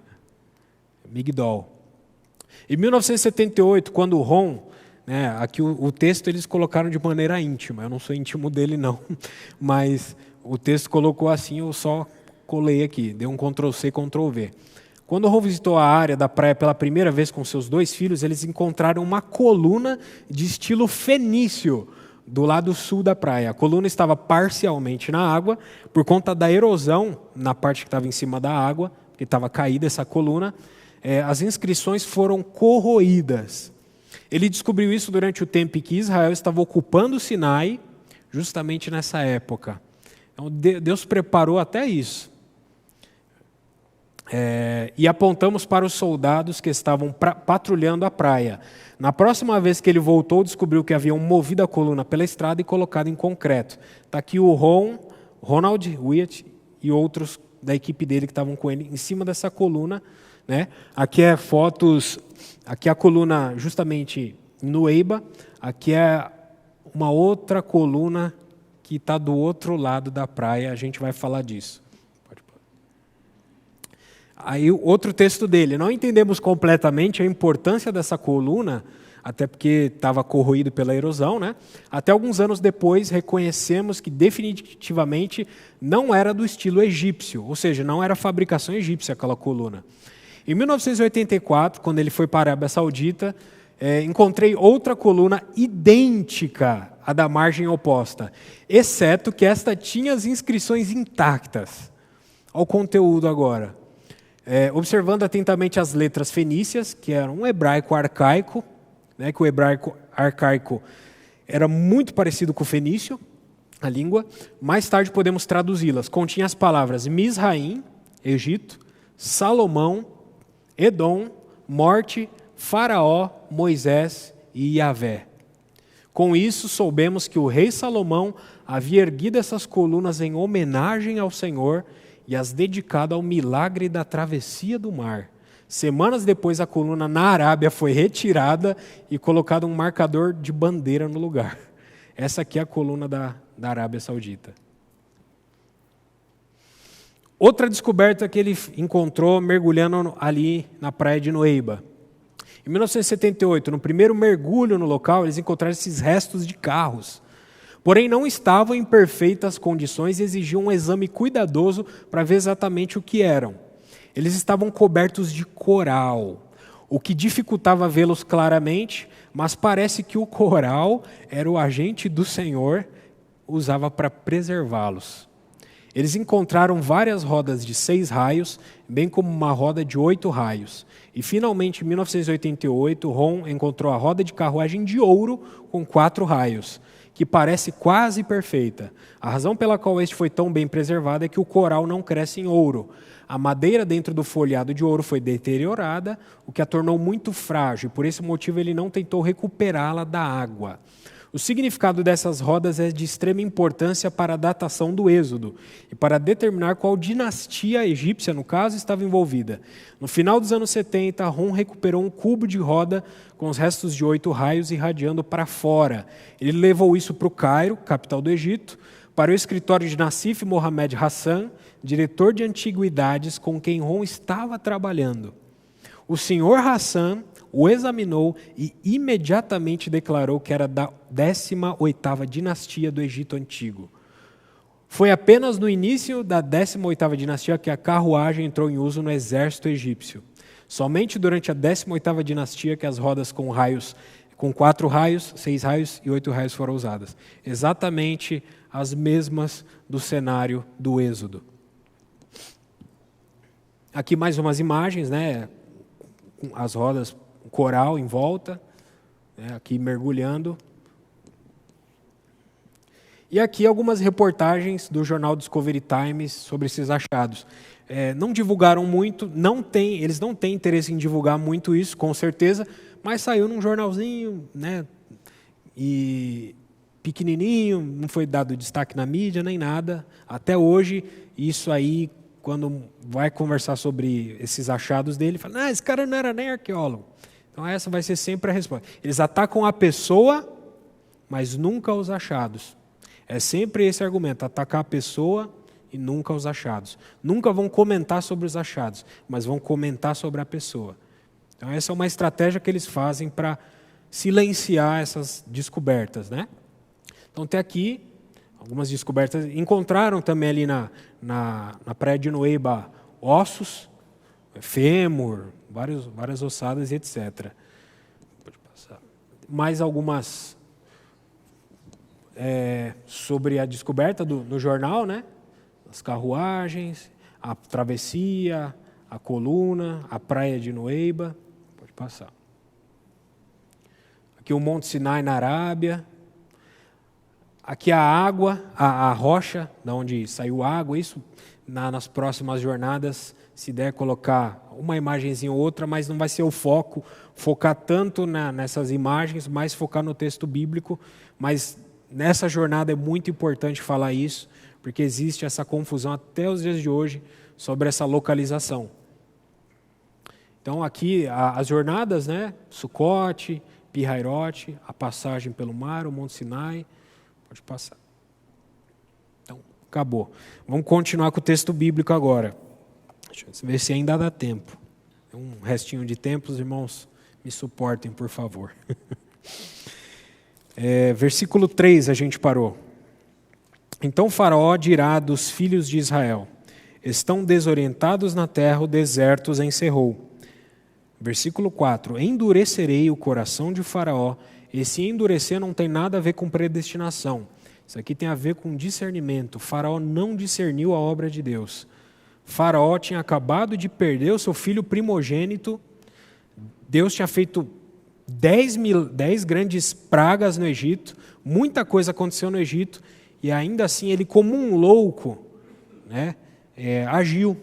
Migdol. Em 1978, quando o Ron, né, aqui o texto eles colocaram de maneira íntima, eu não sou íntimo dele não, mas o texto colocou assim, eu só colei aqui, dei um Ctrl+C, Ctrl+V. Quando o Ron visitou a área da praia pela primeira vez com seus 2 filhos, eles encontraram uma coluna de estilo fenício do lado sul da praia. A coluna estava parcialmente na água, por conta da erosão na parte que estava em cima da água, que estava caída essa coluna, as inscrições foram corroídas. Ele descobriu isso durante o tempo em que Israel estava ocupando o Sinai, justamente nessa época. Então, Deus preparou até isso. E apontamos para os soldados que estavam patrulhando a praia. Na próxima vez que ele voltou, descobriu que haviam movido a coluna pela estrada e colocado em concreto. Está aqui o Ronald Wyatt e outros da equipe dele que estavam com ele em cima dessa coluna. Né? Aqui é fotos, aqui é a coluna justamente em Nueiba, aqui é uma outra coluna que está do outro lado da praia, a gente vai falar disso. Aí outro texto dele, não entendemos completamente a importância dessa coluna, até porque estava corroído pela erosão, né? Até alguns anos depois reconhecemos que definitivamente não era do estilo egípcio, ou seja, não era fabricação egípcia aquela coluna. Em 1984, quando ele foi para a Arábia Saudita, encontrei outra coluna idêntica à da margem oposta, exceto que esta tinha as inscrições intactas. Ao conteúdo agora. Observando atentamente as letras fenícias, que eram um hebraico arcaico, né, que o hebraico arcaico era muito parecido com o fenício, a língua. Mais tarde podemos traduzi-las. Continha as palavras Misraim, Egito, Salomão, Edom, morte, Faraó, Moisés e Yahvé. Com isso, soubemos que o rei Salomão havia erguido essas colunas em homenagem ao Senhor e as dedicado ao milagre da travessia do mar. Semanas depois, a coluna na Arábia foi retirada e colocado um marcador de bandeira no lugar. Essa aqui é a coluna da Arábia Saudita. Outra descoberta que ele encontrou mergulhando ali na praia de Nueiba. Em 1978, no primeiro mergulho no local, eles encontraram esses restos de carros. Porém, não estavam em perfeitas condições e exigiam um exame cuidadoso para ver exatamente o que eram. Eles estavam cobertos de coral, o que dificultava vê-los claramente, mas parece que o coral era o agente do Senhor, usava para preservá-los. Eles encontraram várias rodas de 6 raios, bem como uma roda de 8 raios. E, finalmente, em 1988, Ron encontrou a roda de carruagem de ouro com 4 raios, que parece quase perfeita. A razão pela qual este foi tão bem preservado é que o coral não cresce em ouro. A madeira dentro do folhado de ouro foi deteriorada, o que a tornou muito frágil, e por esse motivo ele não tentou recuperá-la da água. O significado dessas rodas é de extrema importância para a datação do Êxodo e para determinar qual dinastia egípcia, no caso, estava envolvida. No final dos anos 70, Ron recuperou um cubo de roda com os restos de 8 raios irradiando para fora. Ele levou isso para o Cairo, capital do Egito, para o escritório de Nassif Mohamed Hassan, diretor de antiguidades com quem Ron estava trabalhando. O senhor Hassan o examinou e imediatamente declarou que era da 18ª dinastia do Egito Antigo. Foi apenas no início da 18ª dinastia que a carruagem entrou em uso no exército egípcio. Somente durante a 18ª dinastia que as rodas com 4 raios, 6 raios e 8 raios foram usadas. Exatamente as mesmas do cenário do Êxodo. Aqui mais umas imagens, né? As rodas, coral em volta, né? Aqui mergulhando. E aqui algumas reportagens do jornal Discovery Times sobre esses achados. Não divulgaram muito, eles não têm interesse em divulgar muito isso, com certeza, mas saiu num jornalzinho, né, e pequenininho, não foi dado destaque na mídia, nem nada. Até hoje, isso aí, quando vai conversar sobre esses achados dele, fala, esse cara não era nem arqueólogo. Então essa vai ser sempre a resposta. Eles atacam a pessoa, mas nunca os achados. É sempre esse argumento, atacar a pessoa e nunca os achados. Nunca vão comentar sobre os achados, mas vão comentar sobre a pessoa. Então essa é uma estratégia que eles fazem para silenciar essas descobertas, né? Então tem aqui algumas descobertas. Encontraram também ali na praia de Nueiba ossos, fêmur, várias ossadas e etc. Pode passar. Mais algumas sobre a descoberta no jornal, né? As carruagens, a travessia, a coluna, a praia de Nueiba. Pode passar. Aqui o Monte Sinai na Arábia. Aqui a água, a rocha, da onde saiu água. Isso nas próximas jornadas, se der colocar uma imagenzinha ou outra, mas não vai ser o foco, focar tanto nessas imagens, mas focar no texto bíblico. Mas nessa jornada é muito importante falar isso, porque existe essa confusão até os dias de hoje sobre essa localização. Então aqui as jornadas, né? Sucote, Pi-Hairote, a passagem pelo mar, o Monte Sinai. Pode passar. Então, acabou. Vamos continuar com o texto bíblico agora. Deixa eu ver se ainda dá tempo. Tem um restinho de tempo, os irmãos me suportem, por favor. Versículo 3 a gente parou. Então Faraó dirá dos filhos de Israel: estão desorientados na terra, o deserto os encerrou. Versículo 4: endurecerei o coração de Faraó. Esse endurecer não tem nada a ver com predestinação. Isso aqui tem a ver com discernimento. Faraó não discerniu a obra de Deus. Faraó tinha acabado de perder o seu filho primogênito. Deus tinha feito 10 grandes pragas no Egito. Muita coisa aconteceu no Egito. E ainda assim ele, como um louco, né, agiu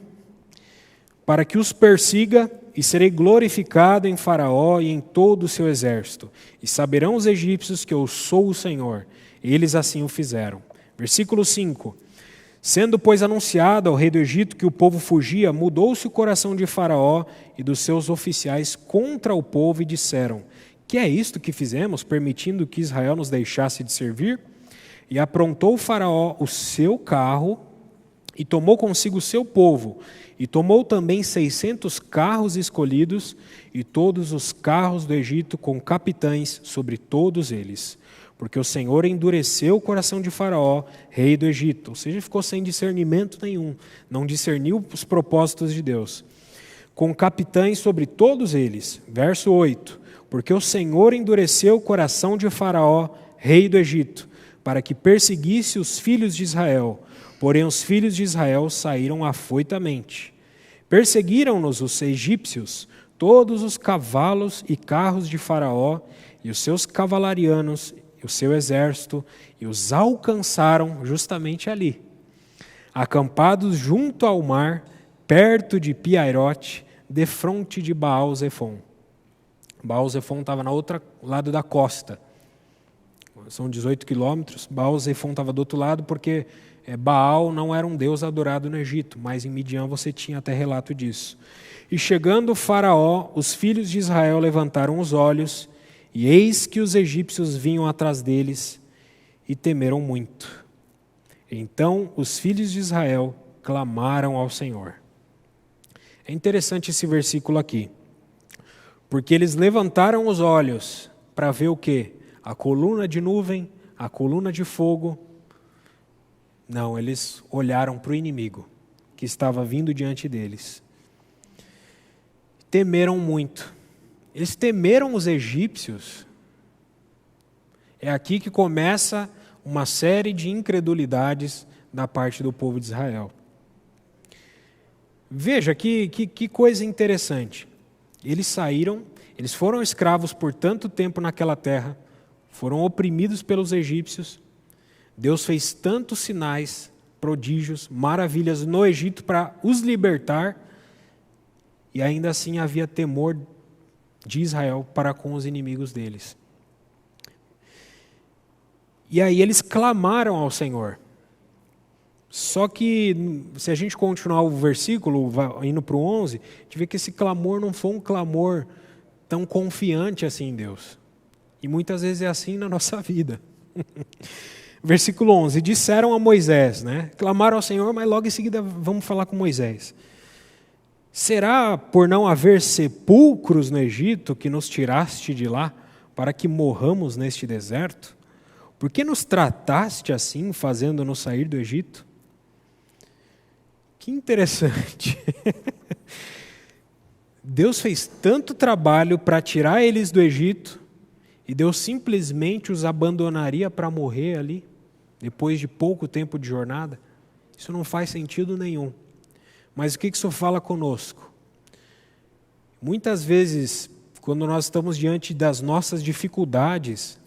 para que os persiga. E serei glorificado em Faraó e em todo o seu exército. E saberão os egípcios que eu sou o Senhor. Eles assim o fizeram. Versículo 5. Sendo, pois, anunciado ao rei do Egito que o povo fugia, mudou-se o coração de Faraó e dos seus oficiais contra o povo e disseram: que é isto que fizemos, permitindo que Israel nos deixasse de servir? E aprontou Faraó o seu carro e tomou consigo o seu povo. E tomou também 600 carros escolhidos e todos os carros do Egito com capitães sobre todos eles. Porque o Senhor endureceu o coração de Faraó, rei do Egito. Ou seja, ficou sem discernimento nenhum. Não discerniu os propósitos de Deus. Com capitães sobre todos eles. Verso 8. Porque o Senhor endureceu o coração de Faraó, rei do Egito, para que perseguisse os filhos de Israel. Porém os filhos de Israel saíram afoitamente. Perseguiram-nos os egípcios, todos os cavalos e carros de Faraó, e os seus cavalarianos, e o seu exército, e os alcançaram justamente ali, acampados junto ao mar, perto de Pi-Hairote, defronte de Baal-Zefon. Baal-Zefon estava no outro lado da costa. São 18 quilômetros. Baal-Zefon estava do outro lado porque Baal não era um deus adorado no Egito, mas em Midian você tinha até relato disso. E chegando Faraó, os filhos de Israel levantaram os olhos, e eis que os egípcios vinham atrás deles, e temeram muito. Então os filhos de Israel clamaram ao Senhor. É interessante esse versículo aqui. Porque eles levantaram os olhos para ver o quê? A coluna de nuvem, a coluna de fogo. Não, eles olharam para o inimigo que estava vindo diante deles. Temeram muito. Eles temeram os egípcios. É aqui que começa uma série de incredulidades da parte do povo de Israel. Veja que coisa interessante. Eles saíram, eles foram escravos por tanto tempo naquela terra, foram oprimidos pelos egípcios. Deus fez tantos sinais, prodígios, maravilhas no Egito para os libertar, e ainda assim havia temor de Israel para com os inimigos deles. E aí eles clamaram ao Senhor. Só que, se a gente continuar o versículo, indo para o 11, a gente vê que esse clamor não foi um clamor tão confiante assim em Deus. E muitas vezes é assim na nossa vida. Versículo 11, disseram a Moisés, né? Clamaram ao Senhor, mas logo em seguida vamos falar com Moisés. Será por não haver sepulcros no Egito que nos tiraste de lá, para que morramos neste deserto? Por que nos trataste assim, fazendo-nos sair do Egito? Que interessante. Deus fez tanto trabalho para tirar eles do Egito, e Deus simplesmente os abandonaria para morrer ali, depois de pouco tempo de jornada? Isso não faz sentido nenhum. Mas o que isso fala conosco? Muitas vezes, quando nós estamos diante das nossas dificuldades,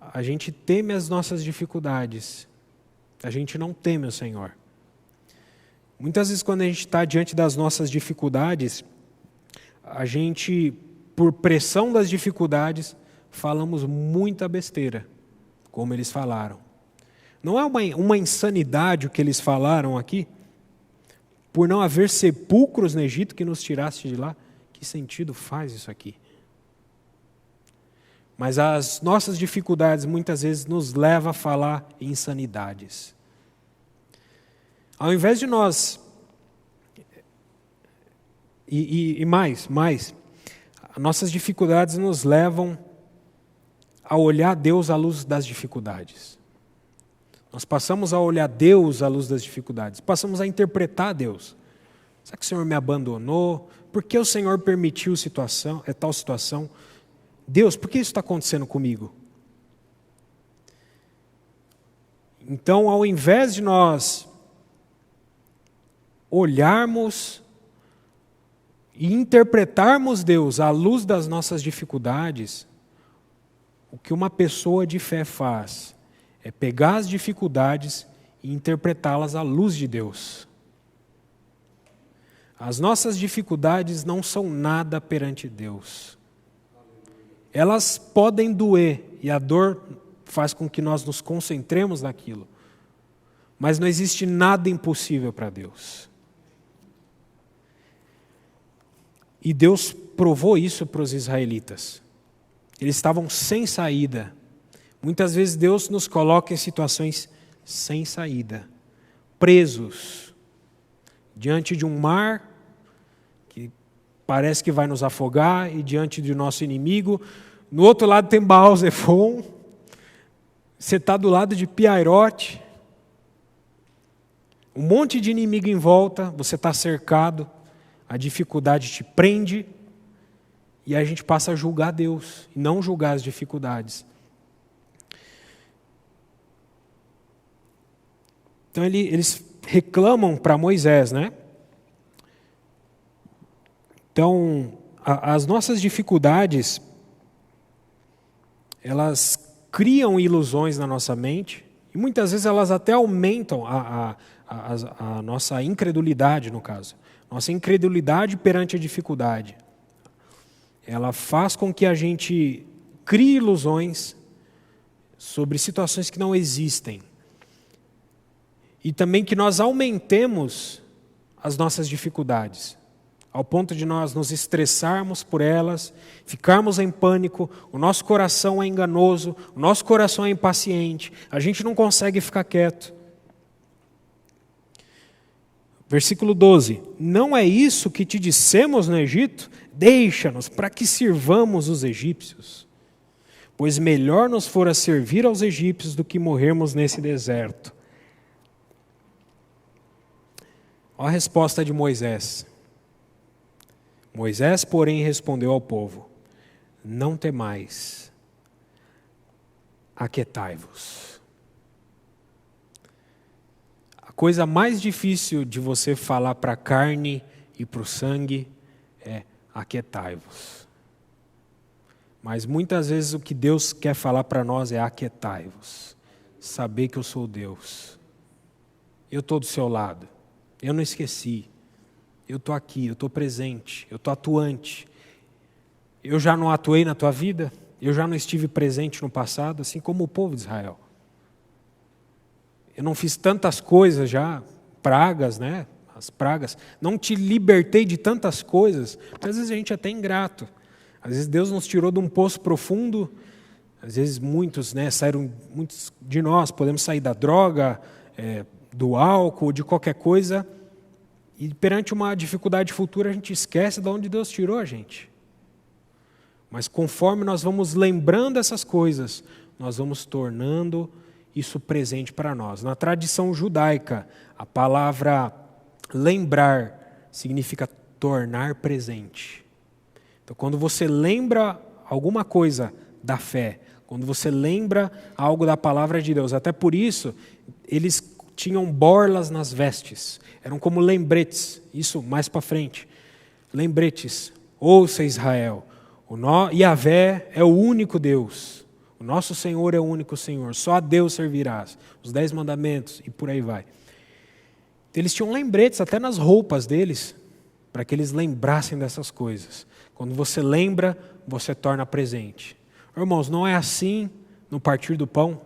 a gente teme as nossas dificuldades, a gente não teme o Senhor. Muitas vezes, quando a gente está diante das nossas dificuldades, a gente, por pressão das dificuldades, falamos muita besteira, como eles falaram. Não é uma insanidade o que eles falaram aqui? Por não haver sepulcros no Egito que nos tiraste de lá? Que sentido faz isso aqui? Mas as nossas dificuldades muitas vezes nos levam a falar insanidades. Ao invés de nós... E mais, nossas dificuldades nos levam a olhar Deus à luz das dificuldades. Nós passamos a olhar Deus à luz das dificuldades, passamos a interpretar Deus. Será que o Senhor me abandonou? Por que o Senhor permitiu tal situação? Deus, por que isso está acontecendo comigo? Então, ao invés de nós olharmos e interpretarmos Deus à luz das nossas dificuldades, o que uma pessoa de fé faz é pegar as dificuldades e interpretá-las à luz de Deus. As nossas dificuldades não são nada perante Deus. Elas podem doer, e a dor faz com que nós nos concentremos naquilo. Mas não existe nada impossível para Deus. E Deus provou isso para os israelitas. Eles estavam sem saída. Muitas vezes Deus nos coloca em situações sem saída, presos, diante de um mar que parece que vai nos afogar, e diante do nosso inimigo. No outro lado tem Baal-Zephon, você está do lado de Piairote, um monte de inimigo em volta, você está cercado, a dificuldade te prende, e aí a gente passa a julgar Deus, e não julgar as dificuldades. Então eles reclamam para Moisés, né? Então, as nossas dificuldades, elas criam ilusões na nossa mente, e muitas vezes elas até aumentam a nossa incredulidade, no caso. Nossa incredulidade perante a dificuldade. Ela faz com que a gente crie ilusões sobre situações que não existem. E também que nós aumentemos as nossas dificuldades, ao ponto de nós nos estressarmos por elas, ficarmos em pânico, o nosso coração é enganoso, o nosso coração é impaciente, a gente não consegue ficar quieto. Versículo 12, não é isso que te dissemos no Egito? Deixa-nos para que sirvamos os egípcios, pois melhor nos fora servir aos egípcios do que morrermos nesse deserto. Olha a resposta de Moisés. Moisés, porém, respondeu ao povo: não temais, aquietai-vos. A coisa mais difícil de você falar para a carne e para o sangue é aquietai-vos. Mas muitas vezes o que Deus quer falar para nós é aquietai-vos. Saber que eu sou Deus. Eu estou do seu lado. Eu não esqueci. Eu estou aqui, eu estou presente, eu estou atuante. Eu já não atuei na tua vida? Eu já não estive presente no passado, assim como o povo de Israel. Eu não fiz tantas coisas já, pragas, né? As pragas. Não te libertei de tantas coisas. Às vezes a gente é até ingrato. Às vezes Deus nos tirou de um poço profundo. Às vezes muitos de nós podemos sair da droga, do álcool, de qualquer coisa. E perante uma dificuldade futura, a gente esquece de onde Deus tirou a gente. Mas conforme nós vamos lembrando essas coisas, nós vamos tornando isso presente para nós. Na tradição judaica, a palavra lembrar significa tornar presente. Então, quando você lembra alguma coisa da fé, quando você lembra algo da palavra de Deus, até por isso, eles tinham borlas nas vestes, eram como lembretes, isso mais para frente. Lembretes, ouça Israel, Yahvé é o único Deus, o nosso Senhor é o único Senhor, só a Deus servirás, os 10 mandamentos e por aí vai. Eles tinham lembretes até nas roupas deles, para que eles lembrassem dessas coisas. Quando você lembra, você torna presente. Irmãos, não é assim no partir do pão?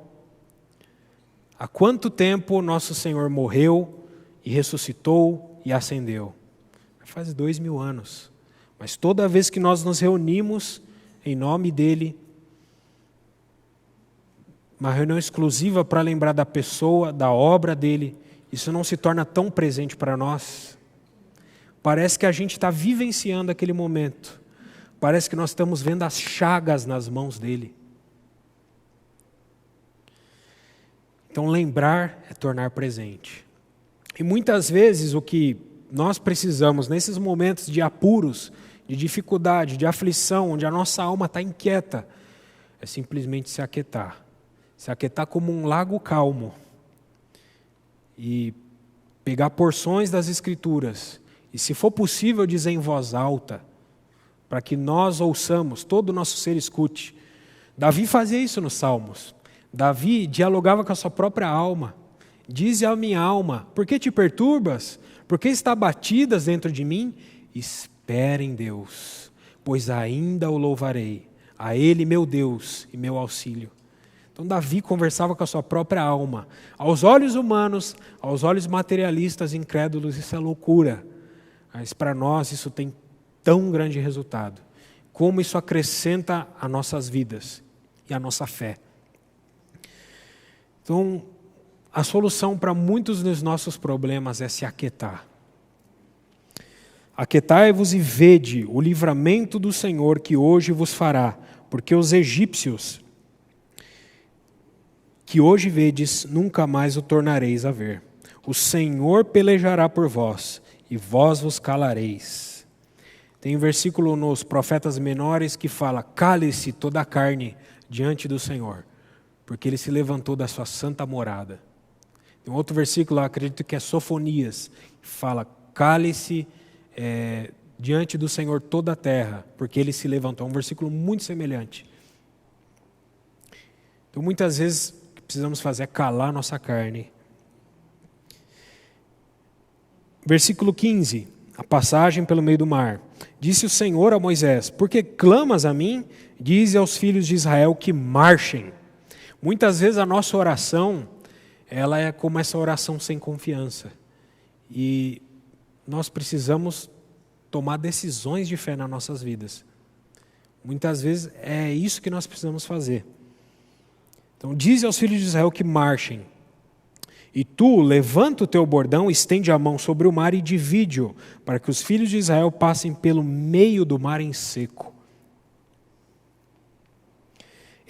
Há quanto tempo nosso Senhor morreu e ressuscitou e ascendeu? Faz 2000 anos. Mas toda vez que nós nos reunimos em nome dEle, uma reunião exclusiva para lembrar da pessoa, da obra dEle, isso não se torna tão presente para nós. Parece que a gente está vivenciando aquele momento. Parece que nós estamos vendo as chagas nas mãos dEle. Então, lembrar é tornar presente. E muitas vezes o que nós precisamos, nesses momentos de apuros, de dificuldade, de aflição, onde a nossa alma está inquieta, é simplesmente se aquietar. Se aquietar como um lago calmo. E pegar porções das Escrituras. E, se for possível, dizer em voz alta, para que nós ouçamos, todo o nosso ser escute. Davi fazia isso nos Salmos. Davi dialogava com a sua própria alma. Dize à minha alma: por que te perturbas? Por que está batidas dentro de mim? Espera em Deus, pois ainda o louvarei. A Ele, meu Deus e meu auxílio. Então Davi conversava com a sua própria alma. Aos olhos humanos, aos olhos materialistas, incrédulos, isso é loucura. Mas para nós isso tem tão grande resultado. Como isso acrescenta a nossas vidas e a nossa fé. Então, a solução para muitos dos nossos problemas é se aquietar. Aquietai-vos e vede o livramento do Senhor que hoje vos fará, porque os egípcios que hoje vedes, nunca mais o tornareis a ver. O Senhor pelejará por vós, e vós vos calareis. Tem um versículo nos profetas menores que fala: cale-se toda a carne diante do Senhor, porque Ele se levantou da sua santa morada. Tem um outro versículo, acredito que é Sofonias, que fala: cale-se diante do Senhor toda a terra, porque Ele se levantou. É um versículo muito semelhante. Então, muitas vezes, o que precisamos fazer é calar nossa carne. Versículo 15, a passagem pelo meio do mar. Disse o Senhor a Moisés: por que clamas a mim? Dize aos filhos de Israel que marchem. Muitas vezes a nossa oração, ela é como essa oração sem confiança. E nós precisamos tomar decisões de fé nas nossas vidas. Muitas vezes é isso que nós precisamos fazer. Então, dize aos filhos de Israel que marchem. E tu, levanta o teu bordão, estende a mão sobre o mar e divide-o, para que os filhos de Israel passem pelo meio do mar em seco.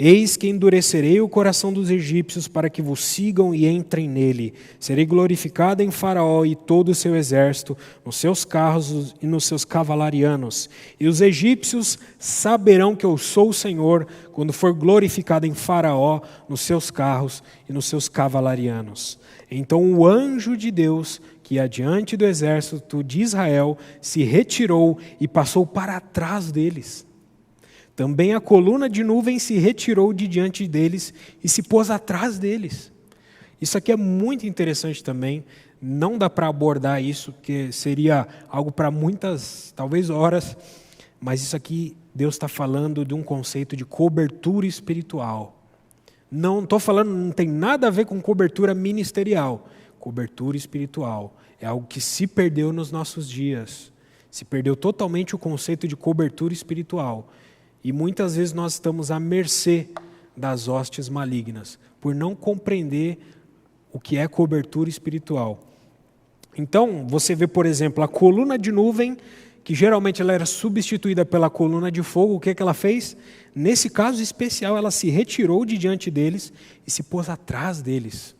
Eis que endurecerei o coração dos egípcios para que vos sigam e entrem nele. Serei glorificado em Faraó e todo o seu exército, nos seus carros e nos seus cavalarianos. E os egípcios saberão que eu sou o Senhor, quando for glorificado em Faraó, nos seus carros e nos seus cavalarianos. Então o anjo de Deus, que ia diante do exército de Israel, se retirou e passou para trás deles. Também a coluna de nuvem se retirou de diante deles e se pôs atrás deles. Isso aqui é muito interessante também. Não dá para abordar isso, porque seria algo para muitas, talvez horas. Mas isso aqui, Deus está falando de um conceito de cobertura espiritual. Não estou falando, não tem nada a ver com cobertura ministerial. Cobertura espiritual é algo que se perdeu nos nossos dias. Se perdeu totalmente o conceito de cobertura espiritual. E muitas vezes nós estamos à mercê das hostes malignas, por não compreender o que é cobertura espiritual. Então, você vê, por exemplo, a coluna de nuvem, que geralmente ela era substituída pela coluna de fogo, o que ela fez? Nesse caso especial, ela se retirou de diante deles e se pôs atrás deles.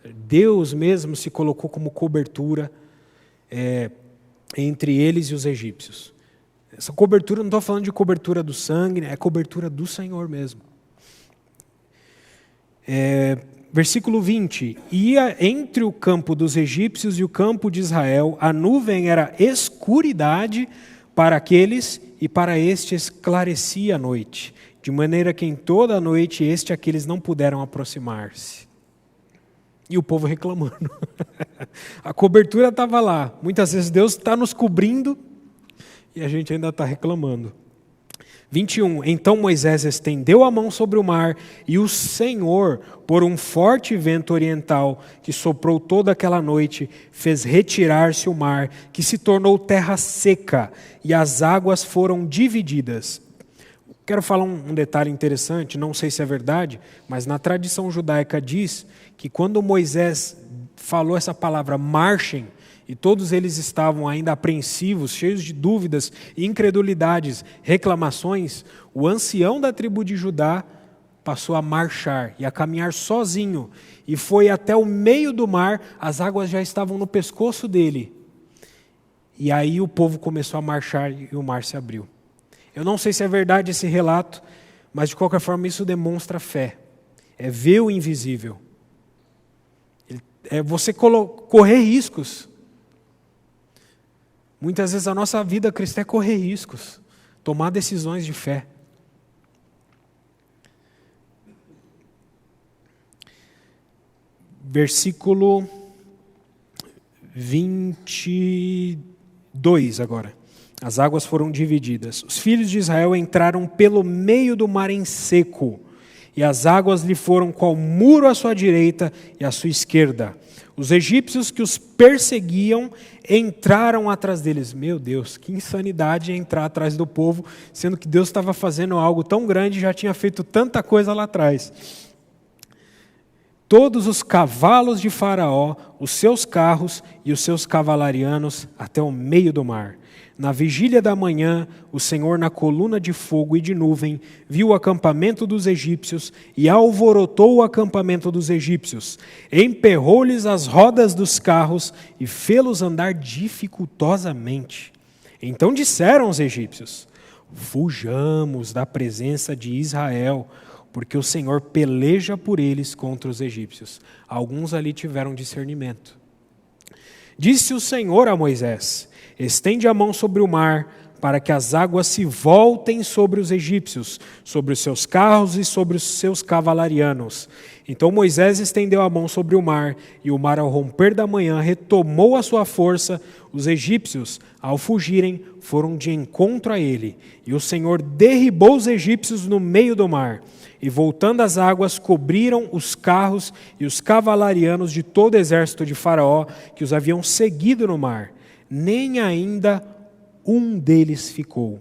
Deus mesmo se colocou como cobertura entre eles e os egípcios. Essa cobertura, não estou falando de cobertura do sangue, é cobertura do Senhor mesmo. Versículo 20. Ia entre o campo dos egípcios e o campo de Israel, a nuvem era escuridade para aqueles e para este esclarecia a noite, de maneira que em toda a noite este e aqueles não puderam aproximar-se. E o povo reclamando. A cobertura estava lá. Muitas vezes Deus está nos cobrindo, e a gente ainda está reclamando. 21. Então Moisés estendeu a mão sobre o mar, e o Senhor, por um forte vento oriental, que soprou toda aquela noite, fez retirar-se o mar, que se tornou terra seca, e as águas foram divididas. Quero falar um detalhe interessante, não sei se é verdade, mas na tradição judaica diz que quando Moisés falou essa palavra marchem, e todos eles estavam ainda apreensivos, cheios de dúvidas, incredulidades, reclamações, o ancião da tribo de Judá passou a marchar e a caminhar sozinho. E foi até o meio do mar, as águas já estavam no pescoço dele. E aí o povo começou a marchar e o mar se abriu. Eu não sei se é verdade esse relato, mas de qualquer forma isso demonstra fé. É ver o invisível. É você correr riscos. Muitas vezes a nossa vida cristã é correr riscos, tomar decisões de fé. Versículo 22 agora. As águas foram divididas. Os filhos de Israel entraram pelo meio do mar em seco, e as águas lhe foram qual muro à sua direita e à sua esquerda. Os egípcios que os perseguiam entraram atrás deles. Meu Deus, que insanidade entrar atrás do povo, sendo que Deus estava fazendo algo tão grande e já tinha feito tanta coisa lá atrás. Todos os cavalos de Faraó, os seus carros e os seus cavalarianos até o meio do mar. Na vigília da manhã, o Senhor, na coluna de fogo e de nuvem, viu o acampamento dos egípcios e alvorotou o acampamento dos egípcios. Emperrou-lhes as rodas dos carros e fê-los andar dificultosamente. Então disseram os egípcios: fujamos da presença de Israel, porque o Senhor peleja por eles contra os egípcios. Alguns ali tiveram discernimento. Disse o Senhor a Moisés: estende a mão sobre o mar, para que as águas se voltem sobre os egípcios, sobre os seus carros e sobre os seus cavalarianos. Então Moisés estendeu a mão sobre o mar, e o mar, ao romper da manhã, retomou a sua força. Os egípcios, ao fugirem, foram de encontro a ele, e o Senhor derribou os egípcios no meio do mar. E voltando as águas, cobriram os carros e os cavalarianos de todo o exército de Faraó, que os haviam seguido no mar. Nem ainda um deles ficou.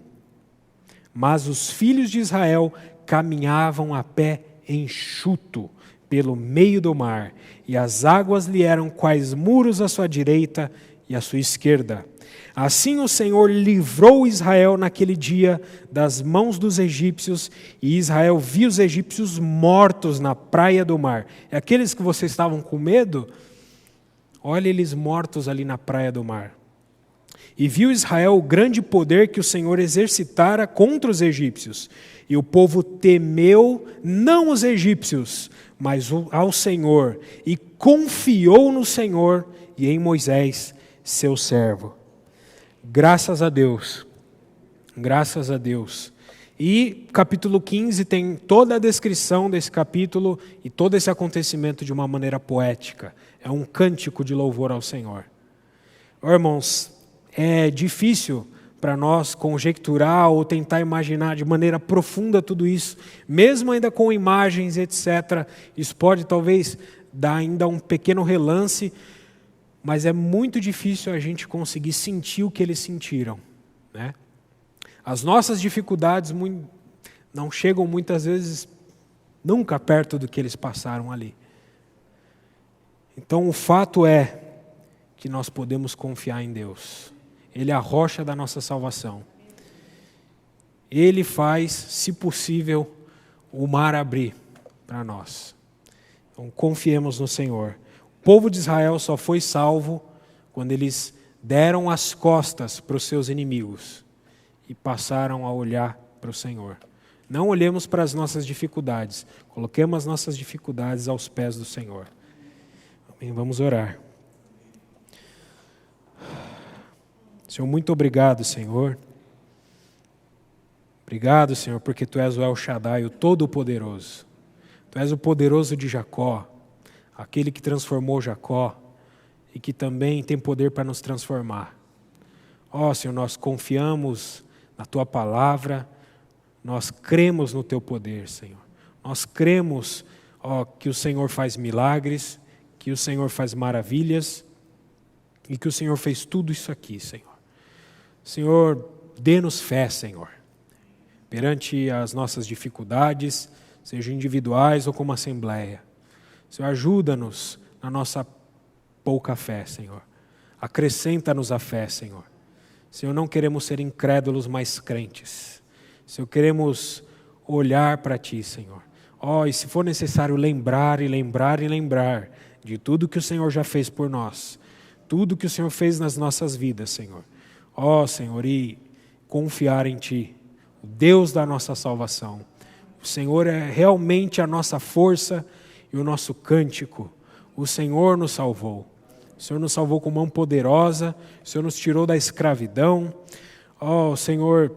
Mas os filhos de Israel caminhavam a pé enxuto, pelo meio do mar, e as águas lhe eram quais muros à sua direita e à sua esquerda. Assim o Senhor livrou Israel naquele dia das mãos dos egípcios, e Israel viu os egípcios mortos na praia do mar. É aqueles que vocês estavam com medo? Olha eles mortos ali na praia do mar. E viu Israel o grande poder que o Senhor exercitara contra os egípcios. E o povo temeu não os egípcios, mas ao Senhor, e confiou no Senhor e em Moisés, seu servo. Graças a Deus. Graças a Deus. E capítulo 15 tem toda a descrição desse capítulo e todo esse acontecimento de uma maneira poética. É um cântico de louvor ao Senhor. Irmãos, é difícil para nós conjecturar ou tentar imaginar de maneira profunda tudo isso, mesmo ainda com imagens, etc. Isso pode talvez dar ainda um pequeno relance, mas é muito difícil a gente conseguir sentir o que eles sentiram, né? As nossas dificuldades não chegam muitas vezes nunca perto do que eles passaram ali. Então o fato é que nós podemos confiar em Deus. Ele é a rocha da nossa salvação. Ele faz, se possível, o mar abrir para nós. Então confiemos no Senhor. O povo de Israel só foi salvo quando eles deram as costas para os seus inimigos e passaram a olhar para o Senhor. Não olhemos para as nossas dificuldades, coloquemos as nossas dificuldades aos pés do Senhor. Amém? Vamos orar. Senhor, muito obrigado, Senhor. Obrigado, Senhor, porque Tu és o El Shaddai, o Todo-Poderoso. Tu és o poderoso de Jacó, aquele que transformou Jacó e que também tem poder para nos transformar. Ó, Senhor, nós confiamos na Tua palavra, nós cremos no Teu poder, Senhor. Nós cremos, ó, que o Senhor faz milagres, que o Senhor faz maravilhas e que o Senhor fez tudo isso aqui, Senhor. Senhor, dê-nos fé, Senhor, perante as nossas dificuldades, sejam individuais ou como assembleia. Senhor, ajuda-nos na nossa pouca fé, Senhor. Acrescenta-nos a fé, Senhor. Senhor, não queremos ser incrédulos, mas crentes. Senhor, queremos olhar para Ti, Senhor. Ó, e se for necessário lembrar de tudo que o Senhor já fez por nós, tudo que o Senhor fez nas nossas vidas, Senhor. Ó, Senhor, e confiar em Ti, o Deus da nossa salvação. O Senhor é realmente a nossa força e o nosso cântico. O Senhor nos salvou. O Senhor nos salvou com mão poderosa. O Senhor nos tirou da escravidão. Ó, o Senhor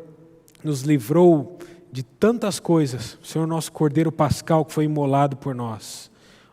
nos livrou de tantas coisas. O Senhor, nosso Cordeiro Pascal, que foi imolado por nós.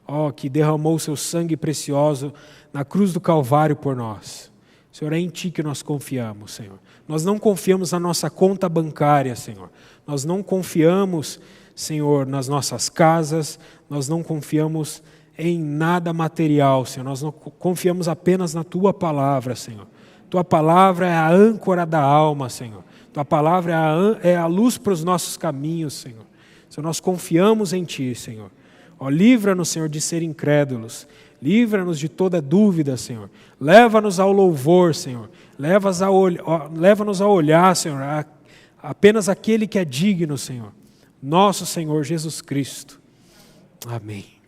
Ó, que derramou o seu sangue precioso na cruz do Calvário por nós. Senhor, é em Ti que nós confiamos, Senhor. Nós não confiamos na nossa conta bancária, Senhor. Nós não confiamos, Senhor, nas nossas casas. Nós não confiamos em nada material, Senhor. Nós não confiamos apenas na Tua palavra, Senhor. Tua palavra é a âncora da alma, Senhor. Tua palavra é a luz para os nossos caminhos, Senhor. Senhor, nós confiamos em Ti, Senhor. Ó, livra-nos, Senhor, de ser incrédulos. Livra-nos de toda dúvida, Senhor. Leva-nos ao louvor, Senhor. Leva-nos a olhar, Senhor, apenas aquele que é digno, Senhor. Nosso Senhor Jesus Cristo. Amém.